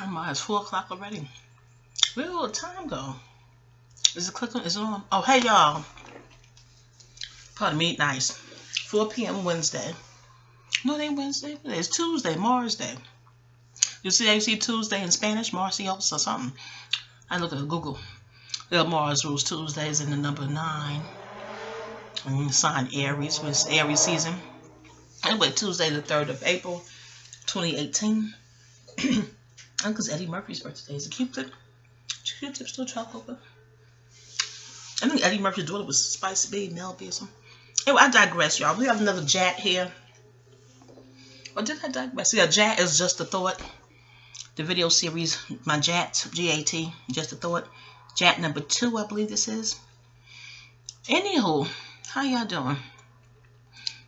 Oh my, it's 4 o'clock already. Where did all the time go? Is it clicking? Is it on? Oh, hey y'all. Pardon me, nice. 4 p.m. Wednesday. No, it ain't Wednesday. It's Tuesday, Mars Day. You see how you see Tuesday in Spanish? Marcios or something. I look at Google. Yeah, Mars rules Tuesdays in the number 9. And sign Aries, which is Aries season. Anyway, Tuesday the 3rd of April, 2018. Because Eddie Murphy's birthday is a Q-tip. Q-tip still chocolate. I think Eddie Murphy's daughter was Spicy Baby, Mel B or something. Anyway, I digress, y'all. We have another Jat here. Or did I digress? Yeah, Jat is Just a Thought. The video series, my Jat, G-A-T, Just a Thought. Jat number 2, I believe this is. Anywho, how y'all doing?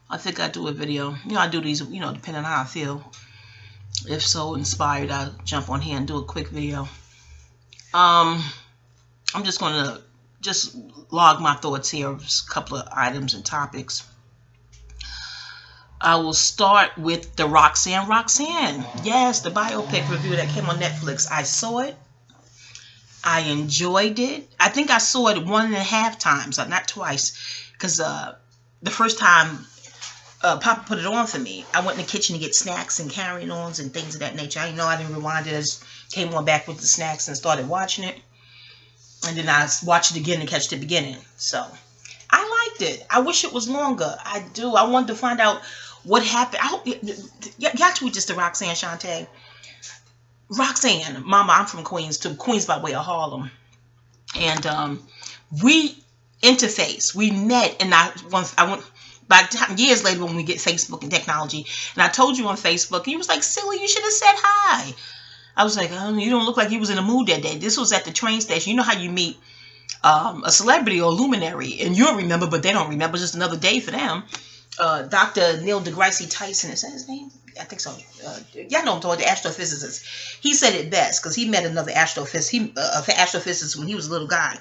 I think I do a video. You know, I do these, you know, depending on how I feel. If so inspired, I'll jump on here and do a quick video. I'm just going to log my thoughts here, a couple of items and topics. I will start with the Roxanne Roxanne. Yes, the biopic review that came on Netflix. I saw it. I enjoyed it. I think I saw it 1.5 times, not twice. Because the first time Papa put it on for me, I went in the kitchen to get snacks and carry-ons and things of that nature. I didn't rewind it. I just came on back with the snacks and started watching it. And then I watched it again and catch the beginning. So, I liked it. I wish it was longer. I do. I wanted to find out what happened. I hope y'all tweet this to Roxanne Shante. Roxanne, Mama, I'm from Queens, to Queens by way of Harlem. And we interface. We met, and I went by the time, years later when we get Facebook and technology, and I told you on Facebook, and you was like, silly, you should have said hi. I was like, oh, you don't look like you was in a mood that day. This was at the train station. You know how you meet a celebrity or a luminary, and you'll remember, but they don't remember. It's just another day for them. Dr. Neil deGrasse Tyson, is that his name? I think so. Y'all know him, the astrophysicist. He said it best because he met another astrophysicist when he was a little guy.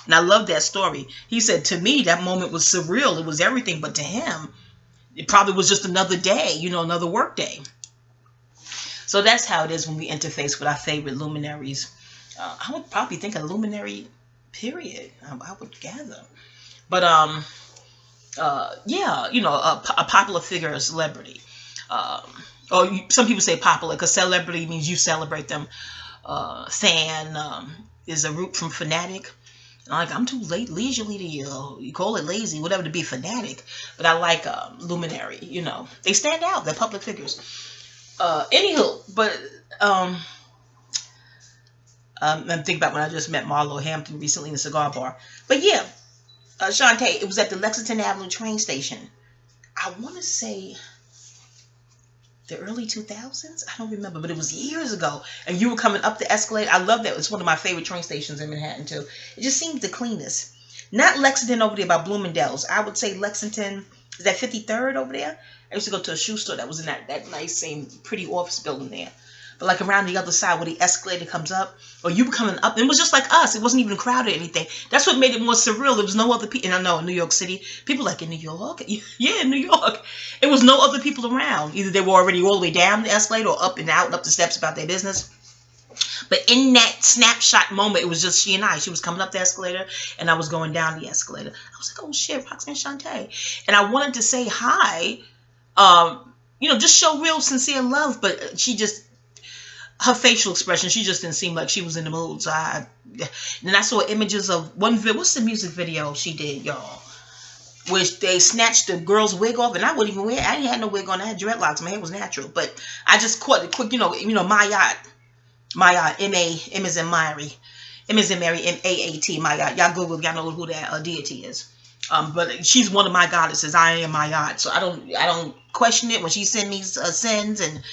And I love that story. He said, to me, that moment was surreal. It was everything. But to him, it probably was just another day, you know, another work day. So that's how it is when we interface with our favorite luminaries. I would probably think a luminary, period. I would gather. But, yeah, you know, a popular figure, a celebrity. Or some people say popular because celebrity means you celebrate them. Fan is a root from fanatic. Like, I'm too leisurely to you call it lazy, whatever, to be fanatic. But I like luminary, you know. They stand out. They're public figures. Anywho, but I'm thinking about when I just met Marlo Hampton recently in a cigar bar. But yeah, Shantae, it was at the Lexington Avenue train station. I want to say the early 2000s. I don't remember, but it was years ago. And you were coming up the escalator. I love that. It's one of my favorite train stations in Manhattan too. It just seems the cleanest. Not Lexington over there by Bloomingdale's. I would say Lexington, is that 53rd over there? I used to go to a shoe store that was in that nice, same pretty office building there. But like around the other side where the escalator comes up, or you were coming up, and it was just like us. It wasn't even crowded or anything. That's what made it more surreal. There was no other people. And I know in New York City, people like in New York. Yeah, in New York. It was no other people around. Either they were already all the way down the escalator or up and out and up the steps about their business. But in that snapshot moment, it was just she and I. She was coming up the escalator, and I was going down the escalator. I was like, oh, shit, Roxanne Shante. And I wanted to say hi, you know, just show real sincere love, but she just, her facial expression, she just didn't seem like she was in the mood. So then I saw images of what's the music video she did, y'all? Which they snatched the girl's wig off, and I wouldn't even wear it. I didn't have no wig on. I had dreadlocks. My hair was natural. But I just caught it quick, you know, Mayat, M as in Mary, M as in Mary, M-A-A-T, Mayat. Y'all Google, y'all know who that deity is. But she's one of my goddesses. I am Mayat. So I don't question it when she sends me sins and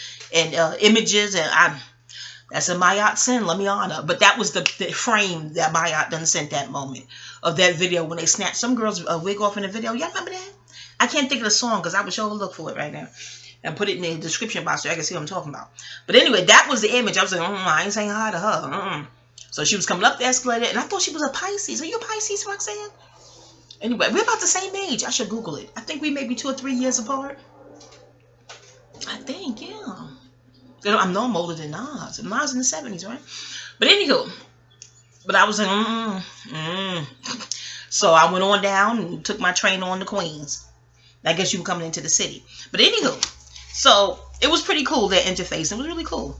images, and that's a Mayat sin. Let me honor. But that was the frame that Mayat done sent that moment of that video when they snatched some girl's wig off in the video. Y'all remember that? I can't think of the song because I would sure look for it right now and put it in the description box so I can see what I'm talking about. But anyway, that was the image. I was like, I ain't saying hi to her. So she was coming up the escalator, and I thought she was a Pisces. Are you a Pisces, Roxanne? Anyway, we're about the same age. I should Google it. I think we may be 2 or 3 years apart. I think, yeah. I know I'm older than Nas. Nas in the 70s, right? But anywho, but I was like, So I went on down and took my train on to Queens. I guess you were coming into the city. But anywho, so it was pretty cool, that interface. It was really cool.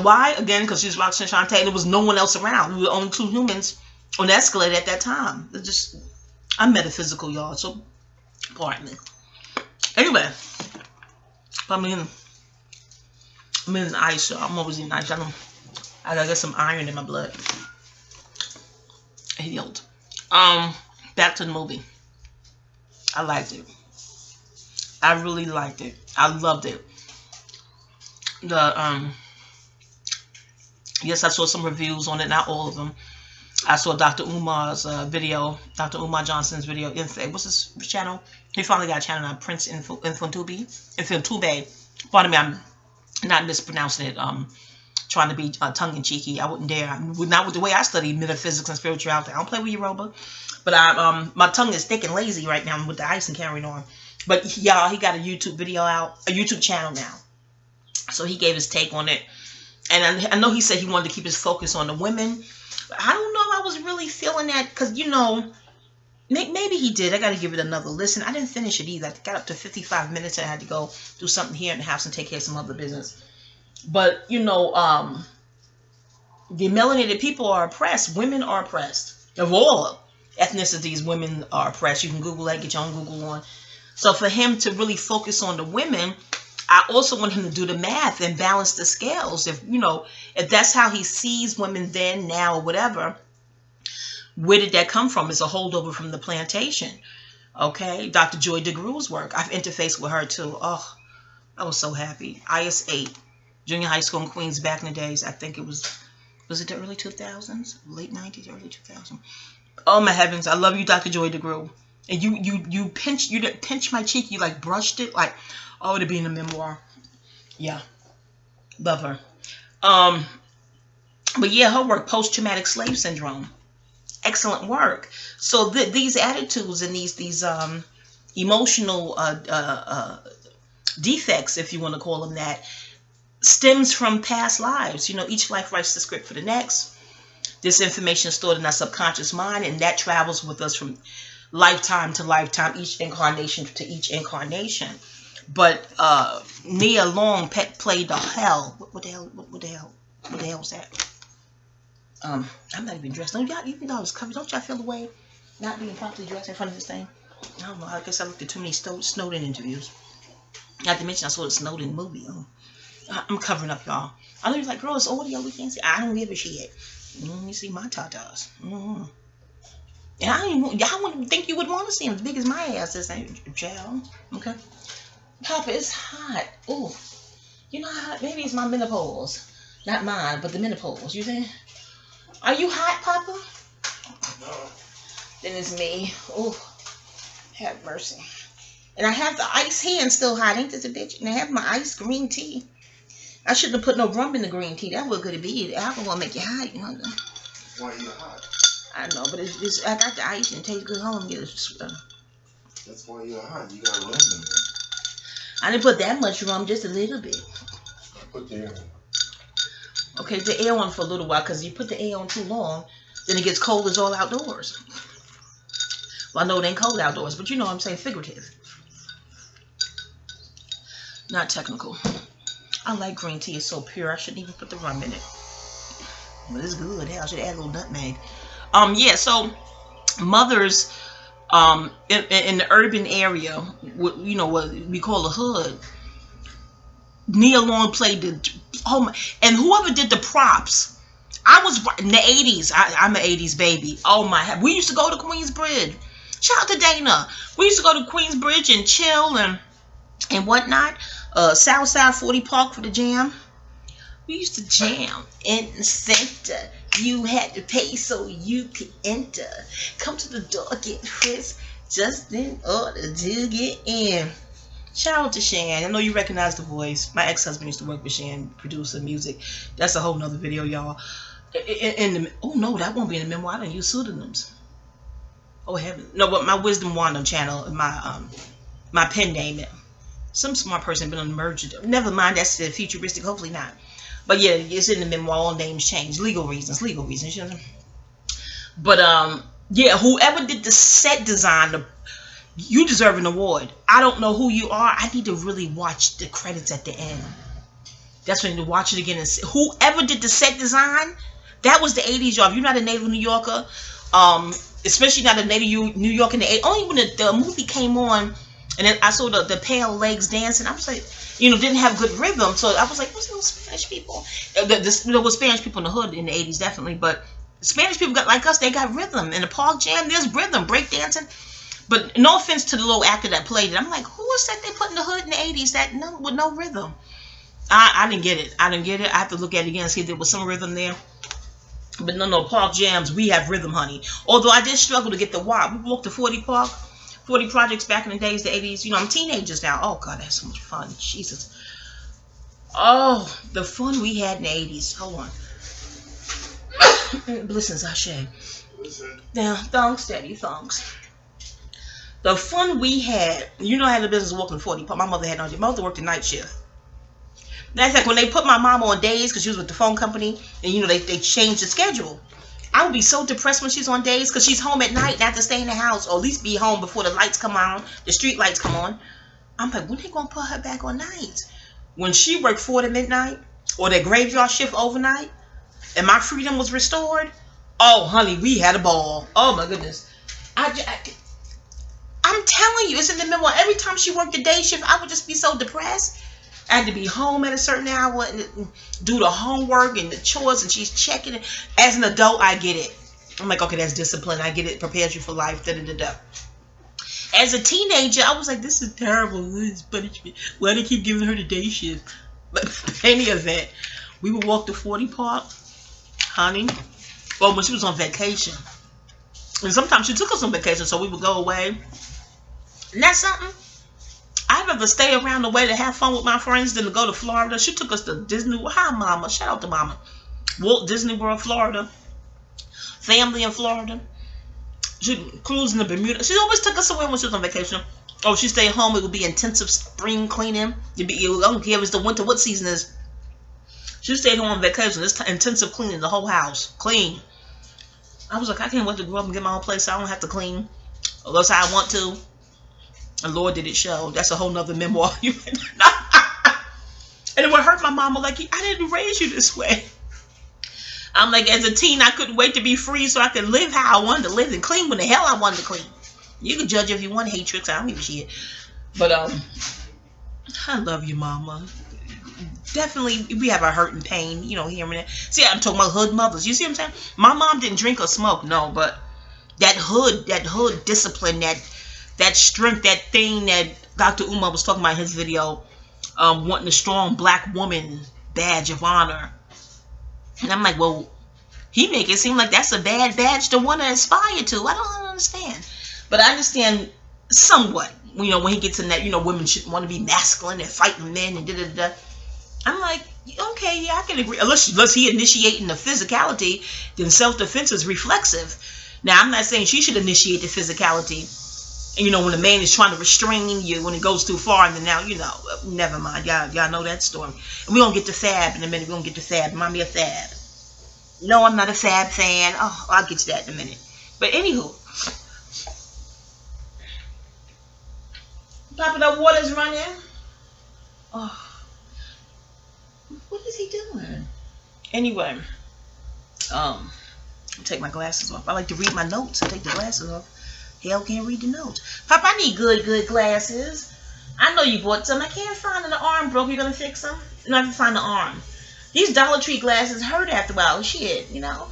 Why? Again, because she's Roxanne Roxanne, and there was no one else around. We were only 2 humans on the escalator at that time. It's just, I'm metaphysical, y'all, so pardon me. Anyway, I'm in ice, so I'm always in ice. I gotta get some iron in my blood. Healed. Back to the movie. I liked it. I really liked it. I loved it. Yes, I saw some reviews on it, not all of them. I saw Dr. Umar's video, Dr. Umar Johnson's video. What's his channel? He finally got a channel now, Prince Infantube. Pardon me, I'm not mispronouncing it. Trying to be tongue-in-cheeky. I wouldn't dare. Not with the way I study metaphysics and spirituality. I don't play with Yoruba. But my tongue is thick and lazy right now with the ice and carrying on. But y'all, he got a YouTube video out, a YouTube channel now. So he gave his take on it. And I know he said he wanted to keep his focus on the women. But I don't know if I was really feeling that. Because, you know, maybe he did. I got to give it another listen. I didn't finish it either. I got up to 55 minutes. And I had to go do something here in the house and take care of some other business. But, you know, the melanated people are oppressed. Women are oppressed. Of all ethnicities, women are oppressed. You can Google that. Get your own Google on. So for him to really focus on the women, I also want him to do the math and balance the scales. If, you know, if that's how he sees women then, now, or whatever, where did that come from? It's a holdover from the plantation. Okay? Dr. Joy DeGrew's work. I've interfaced with her too. Oh, I was so happy. IS 8, junior high school in Queens back in the days. I think it was it the early 2000s? Late 90s, early 2000s. Oh my heavens. I love you, Dr. Joy DeGrew. And you didn't pinch my cheek. You like brushed it. Like, oh, it'd be in a memoir. Yeah. Love her. But yeah, her work, post-traumatic slave syndrome. Excellent work. So these attitudes and these emotional defects, if you want to call them that, stems from past lives. You know, each life writes the script for the next. This information is stored in our subconscious mind, and that travels with us from lifetime to lifetime, each incarnation to each incarnation. But Nia Long played the hell. What the hell was that? I'm not even dressed. Don't y'all, even though I was covered, don't y'all feel the way not being properly dressed in front of this thing? I don't know. I guess I looked at too many Snowden interviews. Not to mention I saw the Snowden movie. I'm covering up, y'all. I know you're like, girl, it's audio. We can't see. I don't give a shit. You see my tatas. And y'all wouldn't think you would want to see them as big as my ass is, child. Okay. Papa, it's hot. Ooh. You know how maybe it's my menopause. Not mine, but the menopause. You think? Are you hot, Papa? No. Then it's me. Ooh. Have mercy. And I have the ice here and still hot. Ain't this a bitch? And I have my ice green tea. I shouldn't have put no rum in the green tea. That would good be. The alcohol make you hot, you know. Why you hot? I know, but it's I got the ice and it tastes good. Hold on, get it. That's why you're hot. You got rum in there. I didn't put that much rum, just a little bit. I put the air on. Okay, the air on for a little while, because you put the air on too long, then it gets cold as all outdoors. Well, I know it ain't cold outdoors, but you know what I'm saying, figurative. Not technical. I like green tea. It's so pure. I shouldn't even put the rum in it. But it's good. Hell, I should add a little nutmeg. Yeah, so mothers in the urban area, you know, what we call a hood, Nia Long played and whoever did the props, I was in the 80s. I'm an 80s baby. Oh my, we used to go to Queensbridge. Shout out to Dana. We used to go to Queensbridge and chill and whatnot. Southside 40 Park for the jam. We used to jam in the center. You had to pay so you could enter. Come to the door, get crisp, just in order to get in. Shout out to Shan. I know you recognize the voice. My ex-husband used to work with Shan, producer music. That's a whole nother video, y'all. Oh no, that won't be in the memoir. I don't use pseudonyms. Oh heaven. No, but my Wisdom Wandah channel, my pen name, Some smart person been on the merger. Never mind, that's the futuristic. Hopefully not. But yeah, it's in the memoir. All names change. Legal reasons. You know? But yeah, whoever did the set design, you deserve an award. I don't know who you are. I need to really watch the credits at the end. That's when you need to watch it again and see. Whoever did the set design, that was the 80s, y'all. If you're not a native New Yorker, especially not a native New Yorker in the 80s, only when the movie came on, and then I saw the pale legs dancing, I was like, you know, didn't have good rhythm. So I was like, what's those Spanish people? There was Spanish people in the hood in the 80s, definitely. But Spanish people got like us, they got rhythm. In the park jam, there's rhythm, break dancing. But no offense to the little actor that played it. I'm like, who was that they put in the hood in the 80s that with no rhythm? I didn't get it. I have to look at it again and see if there was some rhythm there. But no, park jams, we have rhythm, honey. Although I did struggle to get the WAP. We walked to 40 projects back in the days, the 80s. You know, I'm teenagers now. Oh, God, that's so much fun. Jesus. Oh, the fun we had in the 80s. Hold on. Blessings, Ashe. Now, thongs, steady, thongs. The fun we had. You know, I had the business walking 40. My mother had on. My mother worked the night shift. That's like when they put my mom on days because she was with the phone company, and you know they changed the schedule. I would be so depressed when she's on days because she's home at night and I have to stay in the house or at least be home before the lights come on, the street lights come on. I'm like, when they gonna put her back on nights? When she worked 4 to midnight or that graveyard shift overnight, and my freedom was restored. Oh, honey, we had a ball. Oh my goodness, I'm telling you, it's in the memoir. Every time she worked the day shift, I would just be so depressed. I had to be home at a certain hour and do the homework and the chores, and she's checking it. As an adult, I get it. I'm like, okay, that's discipline. I get it. Prepares you for life. Da-da-da-da. As a teenager, I was like, this is terrible. This is punishment. Why do they keep giving her the day shift? But in any event, we would walk to 40 Park, honey. Well, when she was on vacation. And sometimes she took us on vacation, so we would go away. And that's something. I'd rather stay around the way to have fun with my friends than to go to Florida. She took us to Disney World. Hi, Mama. Shout out to Mama. Walt Disney World, Florida. Family in Florida. She cruised in the Bermuda. She always took us away when she was on vacation. Oh, she stayed home. It would be intensive spring cleaning. I don't care if it's the winter. What season is? She stayed home on vacation. It's intensive cleaning the whole house. Clean. I was like, I can't wait to grow up and get my own place so I don't have to clean unless I want to. And Lord, did it show. That's a whole nother memoir. And it would hurt my mama. Like, I didn't raise you this way. I'm like, as a teen, I couldn't wait to be free so I could live how I wanted to live and clean when the hell I wanted to clean. You can judge if you want, hate tricks. I don't give a shit. But I love you, Mama. Definitely, we have our hurt and pain, you know, hearing that. See, I'm talking about hood mothers. You see what I'm saying? My mom didn't drink or smoke, no, but that hood discipline, that strength, that thing that Dr. Umar was talking about in his video, wanting a strong black woman badge of honor. And I'm like, well, he make it seem like that's a bad badge to want to aspire to. I don't understand. But I understand somewhat, you know, when he gets in that, you know, women should want to be masculine and fighting men and da-da-da. I'm like, okay, yeah, I can agree. Unless he initiating the physicality, then self-defense is reflexive. Now, I'm not saying she should initiate the physicality. You know, when a man is trying to restrain you when it goes too far, and then now, you know, never mind. Y'all know that story. And we're going to get to Fab in a minute. We're going to get to Fab. Remind me of Fab. No, I'm not a Fab fan. Oh, I'll get to that in a minute. But anywho. Papa, that water's running. Oh. What is he doing? Anyway. I'll take my glasses off. I like to read my notes and take the glasses off. Hell can't read the notes. Pop, I need good glasses. I know you bought some. I can't find them. The arm broke. You're going to fix them? No, I can find the arm. These Dollar Tree glasses hurt after a while. Shit, you know.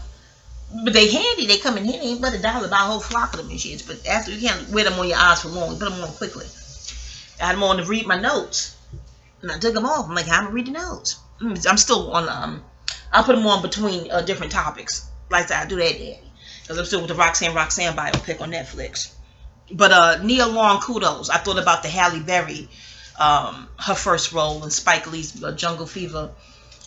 But they handy. They come in handy. Ain't but $1 buy a whole flock of them and shit. But after, you can't wear them on your eyes for long. You put them on quickly. I had them on to read my notes. And I took them off. I'm like, how am I read the notes? I'm still on, I'll put them on between different topics. Like that, I do that, Daddy. Because I'm still with the Roxanne Roxanne biopic on Netflix. But Nia Long, kudos. I thought about the Halle Berry, her first role in Spike Lee's Jungle Fever.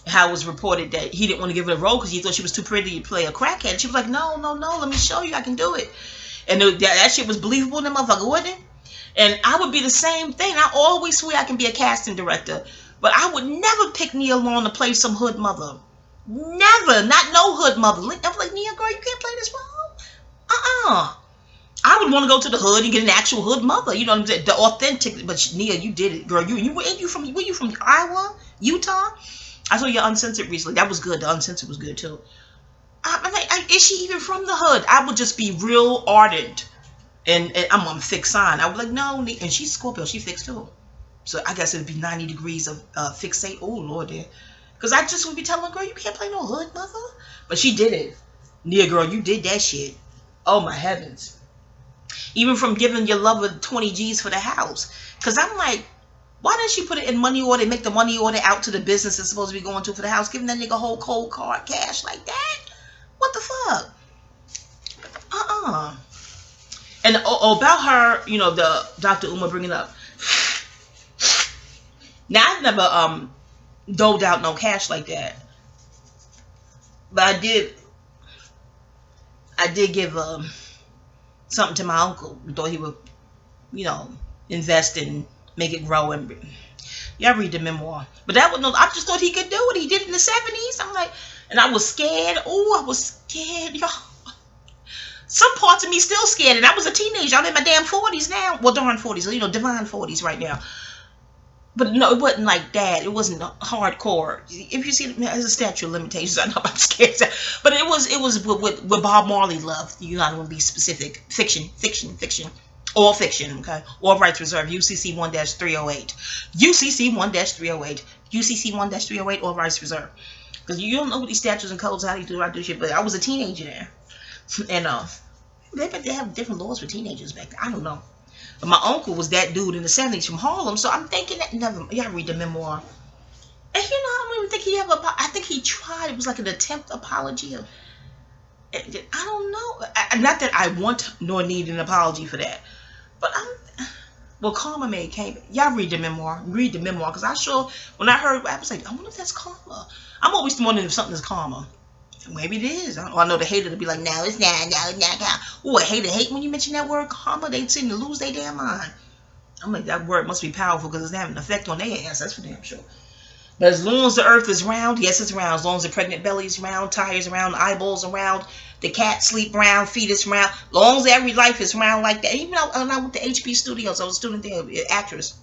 How it was reported that he didn't want to give her a role because he thought she was too pretty to play a crackhead. She was like, no, let me show you I can do it. And that shit was believable in the motherfucker, wasn't it? And I would be the same thing. I always swear I can be a casting director, but I would never pick Nia Long to play some hood mother. Never, not no hood mother. I'm like, Nia, girl, you can't play this role. I would want to go to the hood and get an actual hood mother. You know what I'm saying? The authentic. But Nia, you did it, girl. Were you from Iowa, Utah? I saw your Uncensored recently. That was good. The Uncensored was good too. I'm like, is she even from the hood? I would just be real ardent. And I'm on fixed sign. I was like, no. And she's Scorpio. She fixed too. So I guess it'd be 90 degrees of fixate. Oh, Lord, dear. Because I just would be telling her, girl, you can't play no hood mother. But she did it. Nia, girl, you did that shit. Oh, my heavens. Even from giving your lover 20 G's for the house. Because I'm like, why didn't she put it in money order and make the money order out to the business it's supposed to be going to for the house? Giving that nigga whole cold card cash like that? What the fuck? And about her, you know, the Dr. Uma bringing up. Now, I've never doled out no cash like that. But I did give something to my uncle. I thought he would, you know, invest and make it grow. And y'all read the memoir. But that was no, I just thought he could do it. He did it in the 70s. I'm like, and I was scared. Oh, I was scared, y'all. Some parts of me still scared, and I was a teenager. I'm in my damn 40s now. Well, darn 40s, you know, divine 40s right now. But no, it wasn't like that. It wasn't hardcore. If you see it as a statute of limitations, I know I'm scared. But it was what Bob Marley loved. You gotta be specific. Fiction. All fiction, okay? All rights reserved. UCC 1-308. UCC 1-308. UCC 1-308. All rights reserved. Because you don't know what these statutes and codes, how they do this shit. But I was a teenager there. And they have different laws for teenagers back then. I don't know. But my uncle was that dude in the 70s from Harlem. So I'm thinking that y'all read the memoir. And you know, I don't even think he ever, I think he tried. It was like an attempt apology. I don't know. Not that I want nor need an apology for that. But Karma May came. Y'all read the memoir. Read the memoir. Because when I heard, I was like, I wonder if that's Karma. I'm always wondering if something is Karma. Maybe it is. I know the hater to be like, no, it's not. No, it's not. Oh, a hater hate when you mention that word karma. They seem to lose their damn mind. I'm like, that word must be powerful because it's having an effect on their ass. That's for damn sure. But as long as the earth is round, yes, it's round. As long as the pregnant belly is round, tires round, eyeballs are round, the cat sleep round, fetus round. As long as every life is round like that. Even when I went to HP Studios, I was a student there, actress.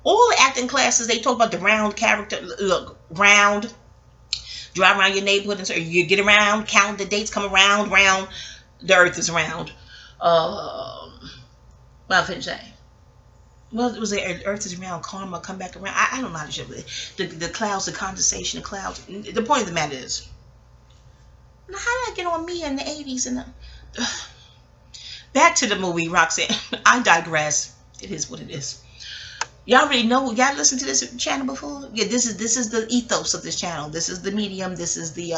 All the acting classes, they talk about the round character. Look, round. Drive around your neighborhood and so you get around, count the dates, come around, the earth is round. What I finished say? Well, it was the earth is round, karma, come back around. I don't know how to show it. The clouds, the condensation, the clouds. The point of the matter is, now how did I get on me in the 80s? And back to the movie, Roxanne. I digress. It is what it is. Y'all already know. Y'all listened to this channel before? Yeah, this is the ethos of this channel. This is the medium. This is the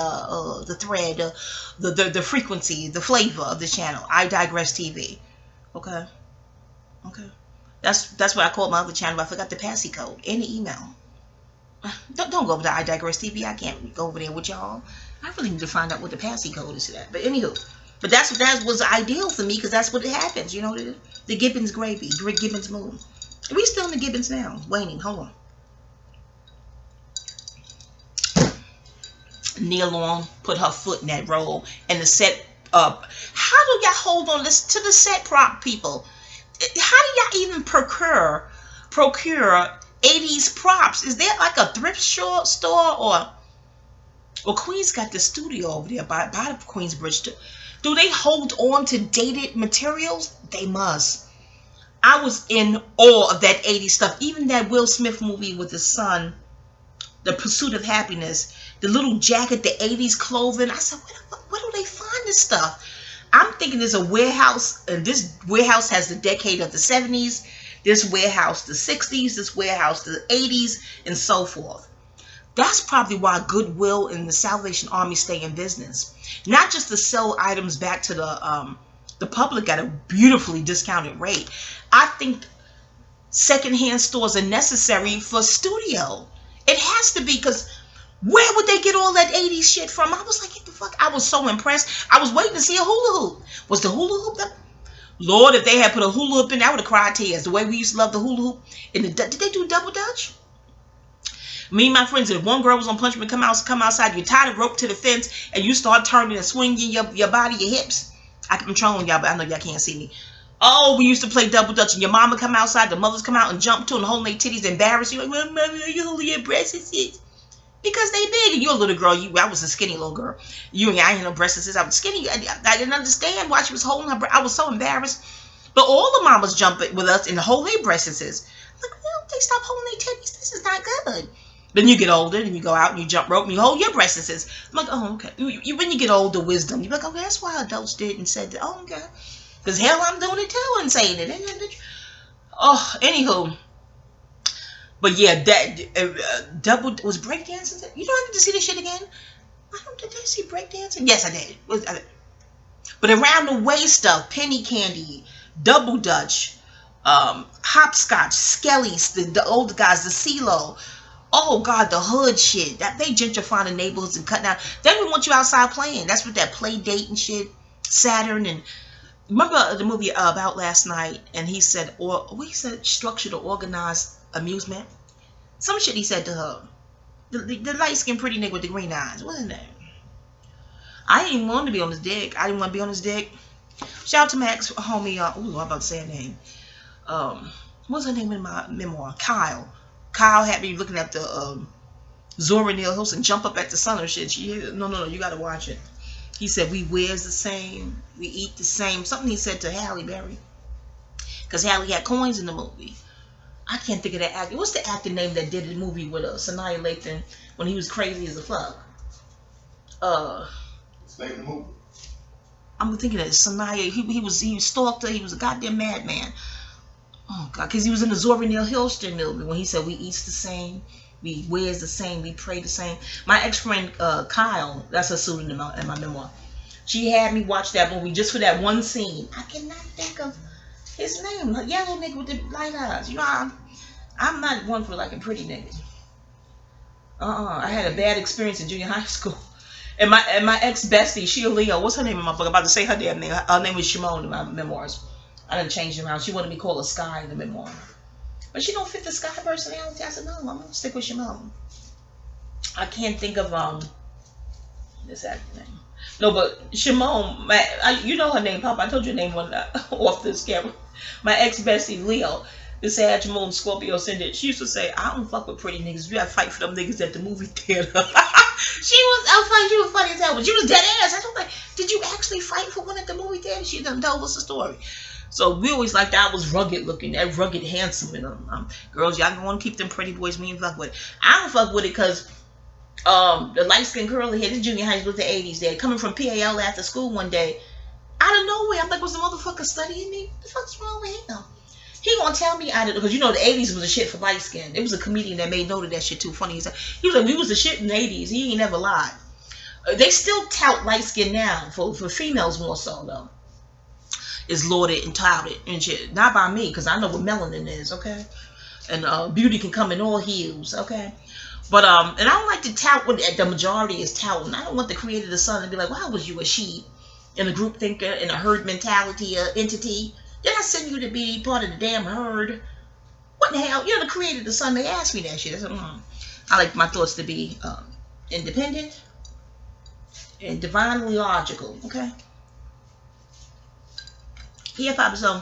thread, the frequency, the flavor of this channel. I digress TV. Okay. That's what I called my other channel. But I forgot the passy code and the email. Don't go over to I digress TV. I can't go over there with y'all. I really need to find out what the passy code is to that. But anywho, that was ideal for me because that's what it happens. You know, the Gibbons gravy, Gibbons moon. We still in the Gibbons now. Waning. Hold on. Nia Long put her foot in that role and the set up. How do y'all hold on this to the set prop people? How do y'all even procure 80s props? Is there like a thrift store or Queens got the studio over there by the Queensbridge. Do they hold on to dated materials? They must. I was in awe of that 80s stuff. Even that Will Smith movie with his son, The Pursuit of Happiness, the little jacket, the 80s clothing. I said, where do they find this stuff? I'm thinking there's a warehouse, and this warehouse has the decade of the 70s, this warehouse the 60s, this warehouse the 80s, and so forth. That's probably why Goodwill and the Salvation Army stay in business. Not just to sell items back to the public at a beautifully discounted rate. I think secondhand stores are necessary for studio. It has to be, because where would they get all that 80s shit from? I was like, what the fuck? I was so impressed. I was waiting to see a hula hoop. Was the hula hoop that? Lord, if they had put a hula hoop in, I would have cried tears. The way we used to love the hula hoop. Did they do double dutch? Me and my friends, if one girl was on punishment, come outside, you tie the rope to the fence, and you start turning and swinging your body, your hips. I'm trolling y'all, but I know y'all can't see me. Oh, we used to play double dutch, and your mama come outside, the mothers come out and jump too, and holding their titties, embarrass you. Like, well, mommy, are you holding your breasts? Because they big, and you're a little girl. I was a skinny little girl. I ain't no breasts. I was skinny. I didn't understand why she was holding her breast. I was so embarrassed. But all the mamas jump with us and hold their breasts. Like, well, they stop holding their titties. This is not good. Then you get older, and you go out and you jump rope and you hold your breasts. I'm like, oh, okay. When you get older, wisdom, you're like, okay, that's why adults did and said that. Oh, okay. Because hell, I'm doing it too and saying it. Oh, anywho. But yeah, that double was breakdancing. You know, I need to see this shit again. Did I see breakdancing? Yes, I did. But around the way stuff, penny candy, double dutch, hopscotch, skellies, the old guys, the CeeLo. Oh God, the hood shit. That they gentrifying the neighborhoods and cutting out. They don't even want you outside playing. That's what that play date and shit. Saturn and remember the movie about last night, and he said, structured or organized amusement. Some shit he said to her. The light skinned pretty nigga with the green eyes. What's his name? I didn't even want to be on his dick. I didn't want to be on his dick. Shout out to my ex homie. I'm about to say her name. What's her name in my memoir? Kyle. Kyle had me looking at the Zora Neale Hurston jump up at the sun or shit. No, you gotta watch it. He said we wears the same, we eat the same. Something he said to Halle Berry, because Halle had coins in the movie. I can't think of that actor. What's the actor name that did the movie with Sanaa Lathan when he was crazy as a fuck? Name the movie. I'm thinking of Sanaa. He stalked her. He was a goddamn madman. Oh God, because he was in the Zora Neale Hurston movie when he said we eats the same, we wears the same, we pray the same. My ex-friend Kyle, that's her pseudonym in my memoir. She had me watch that movie just for that one scene. I cannot think of his name. The yellow nigga with the light eyes. You know, I'm not one for like a pretty nigga. I had a bad experience in junior high school. And my ex-bestie, she a Leo. What's her name in my book? I'm about to say her damn name. Her name was Shimon in my memoirs. I didn't change them out. She wanted me to call her Sky in the memoir. But she don't fit the Sky personality. I said, no, I'm going to stick with Shimon. I can't think of this actor name. No, but Shimon, you know her name, Papa. I told you her name off this camera. My ex-bestie, Leo, the Sag Moon Scorpio Ascendant, she used to say, I don't fuck with pretty niggas. You gotta fight for them niggas at the movie theater. She was funny as hell, but she was dead ass. I was like, did you actually fight for one at the movie theater? She done told us the story. So we always like that. I was rugged looking, that rugged, handsome. And girls, y'all don't want to keep them pretty boys we ain't fuck with. I don't fuck with it because the light-skinned curly hair, this junior high school, the 80s, they coming from PAL after school one day. Out of nowhere, I'm like, was the motherfucker studying me? What the fuck's wrong with him? He gonna tell me because you know the 80s was a shit for light skin. There was a comedian that made note of that shit too. Funny, he was like, we was the shit in the 80s. He ain't never lied. They still tout light skin now for females more so though. Is lauded and touted and shit. Not by me, because I know what melanin is, okay? And beauty can come in all hues, okay? But and I don't like to tout what the majority is touting. I don't want the creator of the sun to be like, why was you a she in a group thinker in a herd mentality entity? Did I send you to be part of the damn herd? What the hell? You're the creator of the sun. They asked me that shit. I said, I like my thoughts to be independent and divinely logical, okay? Yeah, Papa, so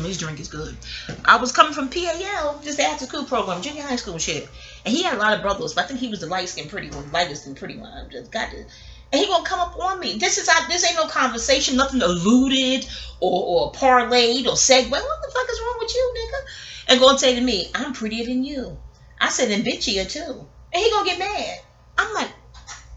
this drink is good. I was coming from PAL, just the after school program, junior high school shit. And he had a lot of brothers, but I think he was the light-skinned pretty one, lightest and pretty one. I just got this. And he gonna come up on me. This ain't no conversation, nothing alluded or parlayed or segue. What the fuck is wrong with you, nigga? And gonna say to me, I'm prettier than you. I said, and bitchier too. And he gonna get mad. I'm like,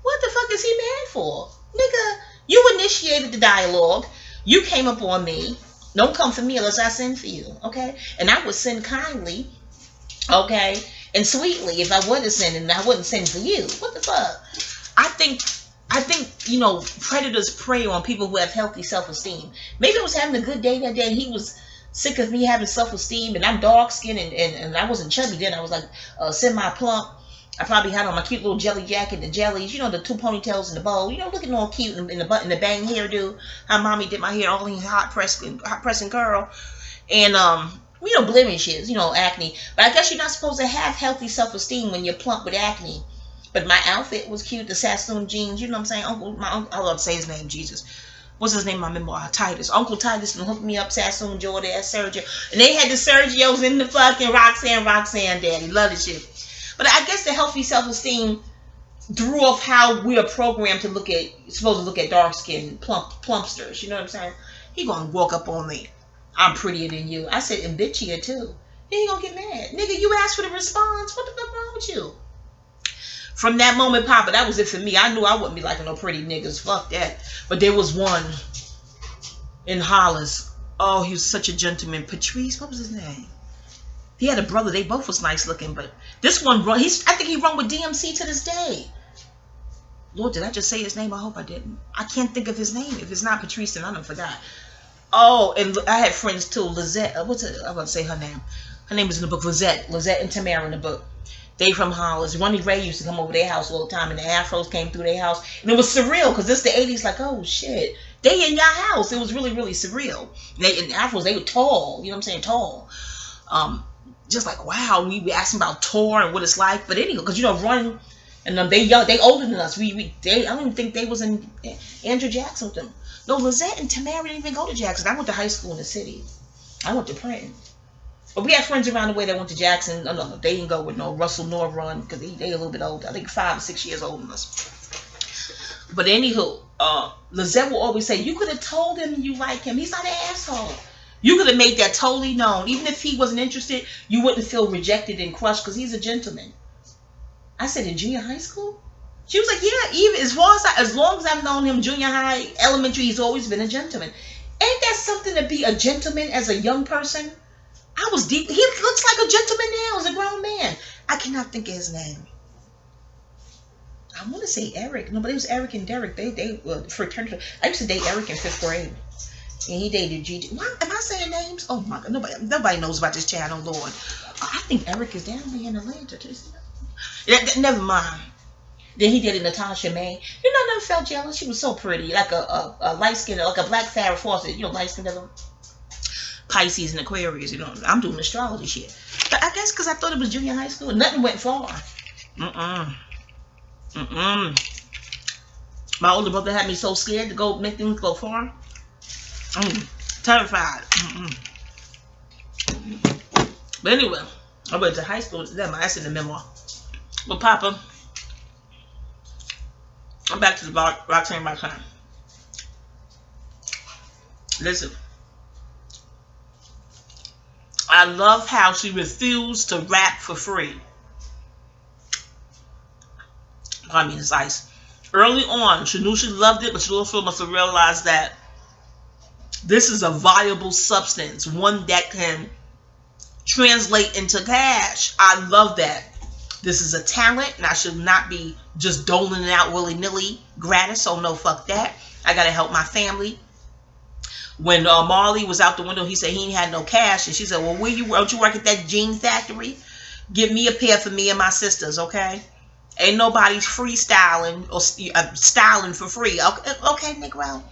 what the fuck is he mad for? Nigga, you initiated the dialogue. You came up on me. Don't come for me unless I send for you, okay? And I would send kindly, okay, and sweetly if I would have sent, and I wouldn't send for you. What the fuck? I think you know, predators prey on people who have healthy self-esteem. Maybe I was having a good day that day. He was sick of me having self-esteem, and I'm dark-skinned, and I wasn't chubby then. I was like semi-plump, I probably had on my cute little jelly jacket, the jellies, you know, the 2 ponytails in the bow, you know, looking all cute in the button, the bang hairdo. How mommy did my hair all in hot pressing curl, and you know, blemishes, you know, acne. But I guess you're not supposed to have healthy self-esteem when you're plump with acne. But my outfit was cute, the Sassoon jeans, you know what I'm saying? I love to say his name, Jesus. What's his name? I remember Titus. Uncle Titus hooked me up, Sassoon Jordan, Sergio. And they had the Sergios in the fucking Roxanne Daddy. Love this shit. But I guess the healthy self-esteem threw off how we are programmed to supposed to look at dark-skinned plumpsters. You know what I'm saying? He gonna walk up on me. I'm prettier than you. I said, and bitchier too. Then he gonna get mad. Nigga, you asked for the response. What the fuck wrong with you? From that moment, Papa, that was it for me. I knew I wouldn't be liking no pretty niggas. Fuck that. But there was one in Hollis. Oh, he was such a gentleman. Patrice, what was his name? He had a brother. They both was nice looking, but this one, I think he run with DMC to this day. Lord, did I just say his name? I hope I didn't. I can't think of his name. If it's not Patrice, then I done forgot. Oh, and I had friends too. Lizette, I'm about to say her name. Her name was in the book. Lizette and Tamara in the book. They from Hollis. Ronnie Ray used to come over their house all the time, and the afros came through their house, and it was surreal because this the 80s. Like, oh shit, they in your house. It was really, really surreal. And the afros, they were tall. You know what I'm saying? Tall. Just like, wow. We asking about tour and what it's like, but anyway, because you know, Ron and them, they young, they older than us. I don't even think they was in Andrew Jackson with them. No, Lizette and Tamara didn't even go to Jackson. I went to high school in the city. I went to Princeton. But we had friends around the way that went to Jackson. No, they didn't go with no Russell nor Run because they a little bit older. I think 5 or 6 years older than us. But anywho, Lizette will always say, you could have told him you like him. He's not an asshole. You could have made that totally known. Even if he wasn't interested, you wouldn't feel rejected and crushed because he's a gentleman. I said, in junior high school? She was like, yeah, even as long as I've known him, junior high, elementary, he's always been a gentleman. Ain't that something to be a gentleman as a young person? I was deep. He looks like a gentleman now as a grown man. I cannot think of his name. I want to say Eric. No, but it was Eric and Derek. They were fraternity. I used to date Eric in 5th grade. And he dated Gigi. What? Am I saying names? Oh my God. Nobody knows about this channel, Lord. I think Eric is down there in Atlanta. Never mind. Then he dated Natasha May. You know, I never felt jealous. She was so pretty. Like a light skin, like a black Farrah Fawcett. You know, light skin, Pisces and Aquarius. You know, I'm doing astrology shit. But I guess because I thought it was junior high school, nothing went far. My older brother had me so scared to go make things go far. Terrified. But anyway, I went to high school. That's in the memoir. But Papa, I'm back to the Roxanne Roxanne. Listen, I love how she refused to rap for free. I mean, it's ice. Early on, she knew she loved it, but she also must have realized that this is a viable substance, one that can translate into cash. I love that. This is a talent, and I should not be just doling it out willy-nilly, gratis. So no, fuck that. I gotta help my family. When Marley was out the window, he said he ain't had no cash, and she said, well, don't you work at that jean factory? Give me a pair for me and my sisters, okay? Ain't nobody's freestyling or styling for free. Okay, Negro.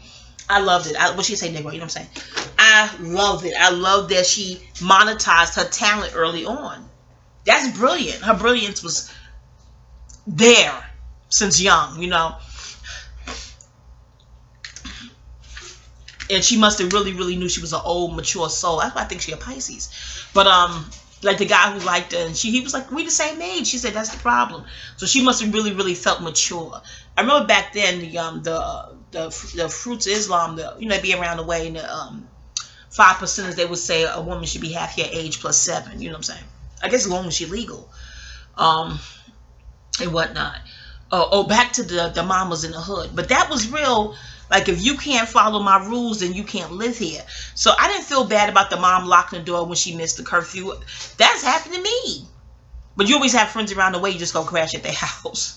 I loved it. What she say, Negro? You know what I'm saying? I loved it. I love that she monetized her talent early on. That's brilliant. Her brilliance was there since young, you know. And she must have really, really knew she was an old, mature soul. That's why I think she a Pisces. But like the guy who liked her, and he was like, we the same age. She said that's the problem. So she must have really, really felt mature. I remember back then the Fruits of Islam, they be around the way, and the 5%ers, they would say a woman should be half your age plus 7. You know what I'm saying? I guess as long as she's legal, and whatnot. Back to the mamas in the hood. But that was real. Like, if you can't follow my rules, then you can't live here. So I didn't feel bad about the mom locking the door when she missed the curfew. That's happened to me. But you always have friends around the way. You just go crash at their house.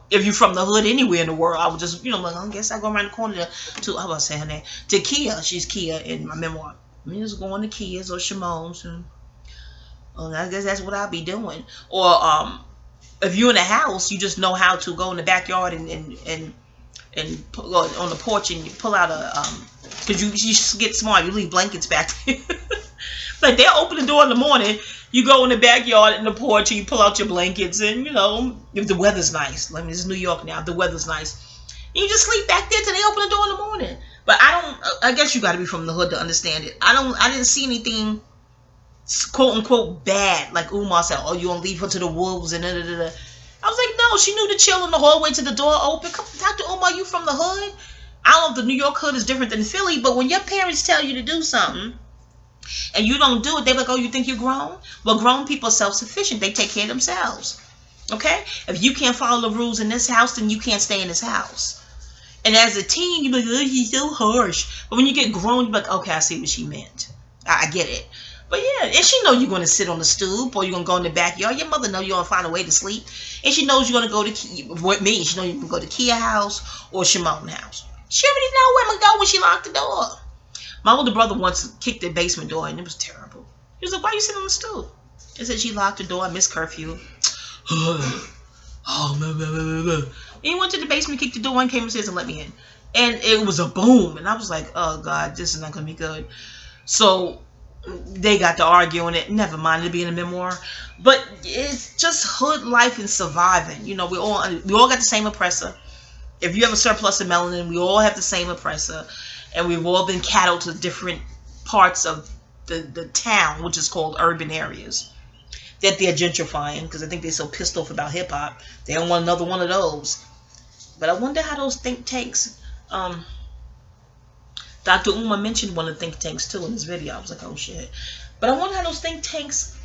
If you're from the hood anywhere in the world, I would just, like, I guess I go around the corner to how about saying her name? To Kia. She's Kia in my memoir. I just going to Kia's or Shimon's. And I guess that's what I'll be doing. Or if you're in a house, you just know how to go in the backyard and on the porch and you pull out a because you get smart, you leave blankets back there. Like they'll open the door in the morning, you go in the backyard in the porch and you pull out your blankets, and you know, if the weather's nice, like it's New York now, if the weather's nice, you just sleep back there till they open the door in the morning. But I guess you got to be from the hood to understand it. I didn't see anything quote unquote bad, like Umar said, oh, you gonna leave her to the wolves and da da da. I was like, no, she knew to chill in the hallway to the door open. Come, Dr. Umar, you from the hood? I don't know if the New York hood is different than Philly, but when your parents tell you to do something and you don't do it, they're like, oh, you think you're grown? Well, grown people are self-sufficient. They take care of themselves. Okay? If you can't follow the rules in this house, then you can't stay in this house. And as a teen, you're like, oh, he's so harsh. But when you get grown, you're like, okay, I see what she meant. I get it. But yeah, and she know you're going to sit on the stoop or you're going to go in the backyard. Your mother know you're going to find a way to sleep. And she knows you're going to go to, with me, she know you can go to Kia house or Shimon house. She already know where I'm going to go when she locked the door. My older brother once kicked the basement door and it was terrible. He was like, why you sitting on the stoop? I said, she locked the door. I missed curfew. Oh, blah, blah, blah, blah. And he went to the basement, kicked the door, and came upstairs and let me in. And it was a boom. And I was like, oh, God, this is not going to be good. So they got to arguing it. Never mind, it'll be in a memoir. But it's just hood life and surviving. You know, we all got the same oppressor. If you have a surplus of melanin, we all have the same oppressor. And we've all been cattled to different parts of the town, which is called urban areas, that they're gentrifying because I think they're so pissed off about hip-hop. They don't want another one of those. But I wonder how those think tanks... Dr. Umar mentioned one of the think tanks too in this video. I was like, oh shit. But I wonder how those think tanks,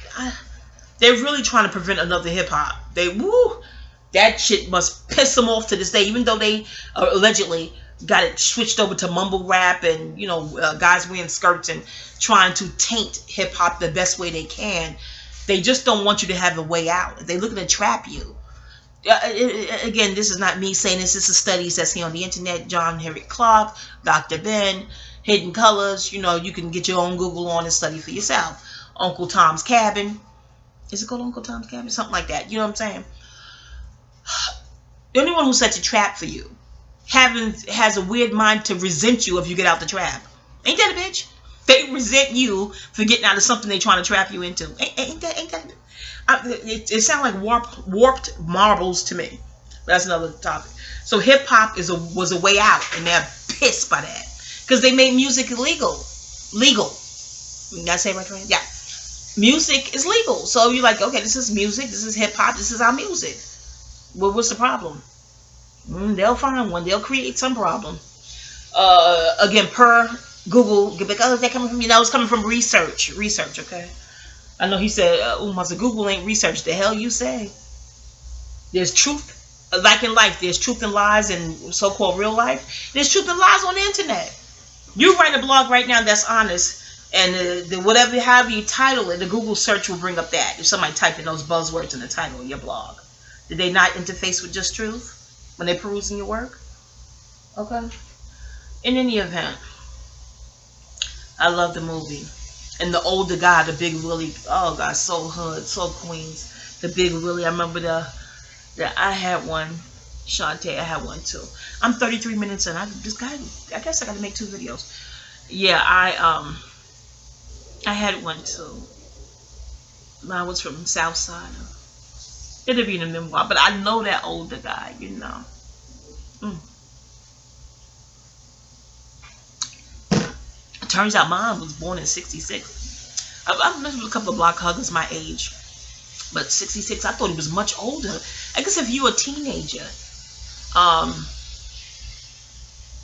they're really trying to prevent another hip hop. That shit must piss them off to this day, even though they allegedly got it switched over to mumble rap and, you know, guys wearing skirts and trying to taint hip hop the best way they can. They just don't want you to have a way out. They're looking to trap you. Again, this is not me saying this. This is studies that's here on the internet. John Henry Clark, Dr. Ben, Hidden Colors. You know, you can get your own Google on and study for yourself. Uncle Tom's Cabin. Is it called Uncle Tom's Cabin? Something like that. You know what I'm saying? The only one who sets a trap for you has a weird mind to resent you if you get out the trap. Ain't that a bitch? They resent you for getting out of something they're trying to trap you into. Ain't that it sounds like warped marbles to me. That's another topic. So hip hop was a way out, and they're pissed by that because they made music illegal. Legal. Did I say it right? Yeah. Music is legal. So you're like, okay, this is music. This is hip hop. This is our music. Well, what's the problem? They'll find one. They'll create some problem. Again, per Google, because they're coming from, you know, it's coming from research. Research, okay? I know he said, Google ain't research. The hell you say? There's truth, like in life, there's truth and lies in so-called real life. There's truth and lies on the internet. You write a blog right now that's honest, and however you title it, the Google search will bring up that. If somebody typed in those buzzwords in the title of your blog. Did they not interface with just truth when they're perusing your work? Okay. In any event, I love the movie. And the older guy, the Big Willie, oh God, so hood, so Queens. The Big Willie, I remember that I had one. Shantae, I had one too. I'm 33 minutes in. I guess I got to make 2 videos. Yeah, I had one too. Mine was from South Side. It'll be in a memoir, but I know that older guy, you know. Turns out mom was born in 66. I've met a couple of block huggers my age. But 66, I thought he was much older. I guess if you're a teenager,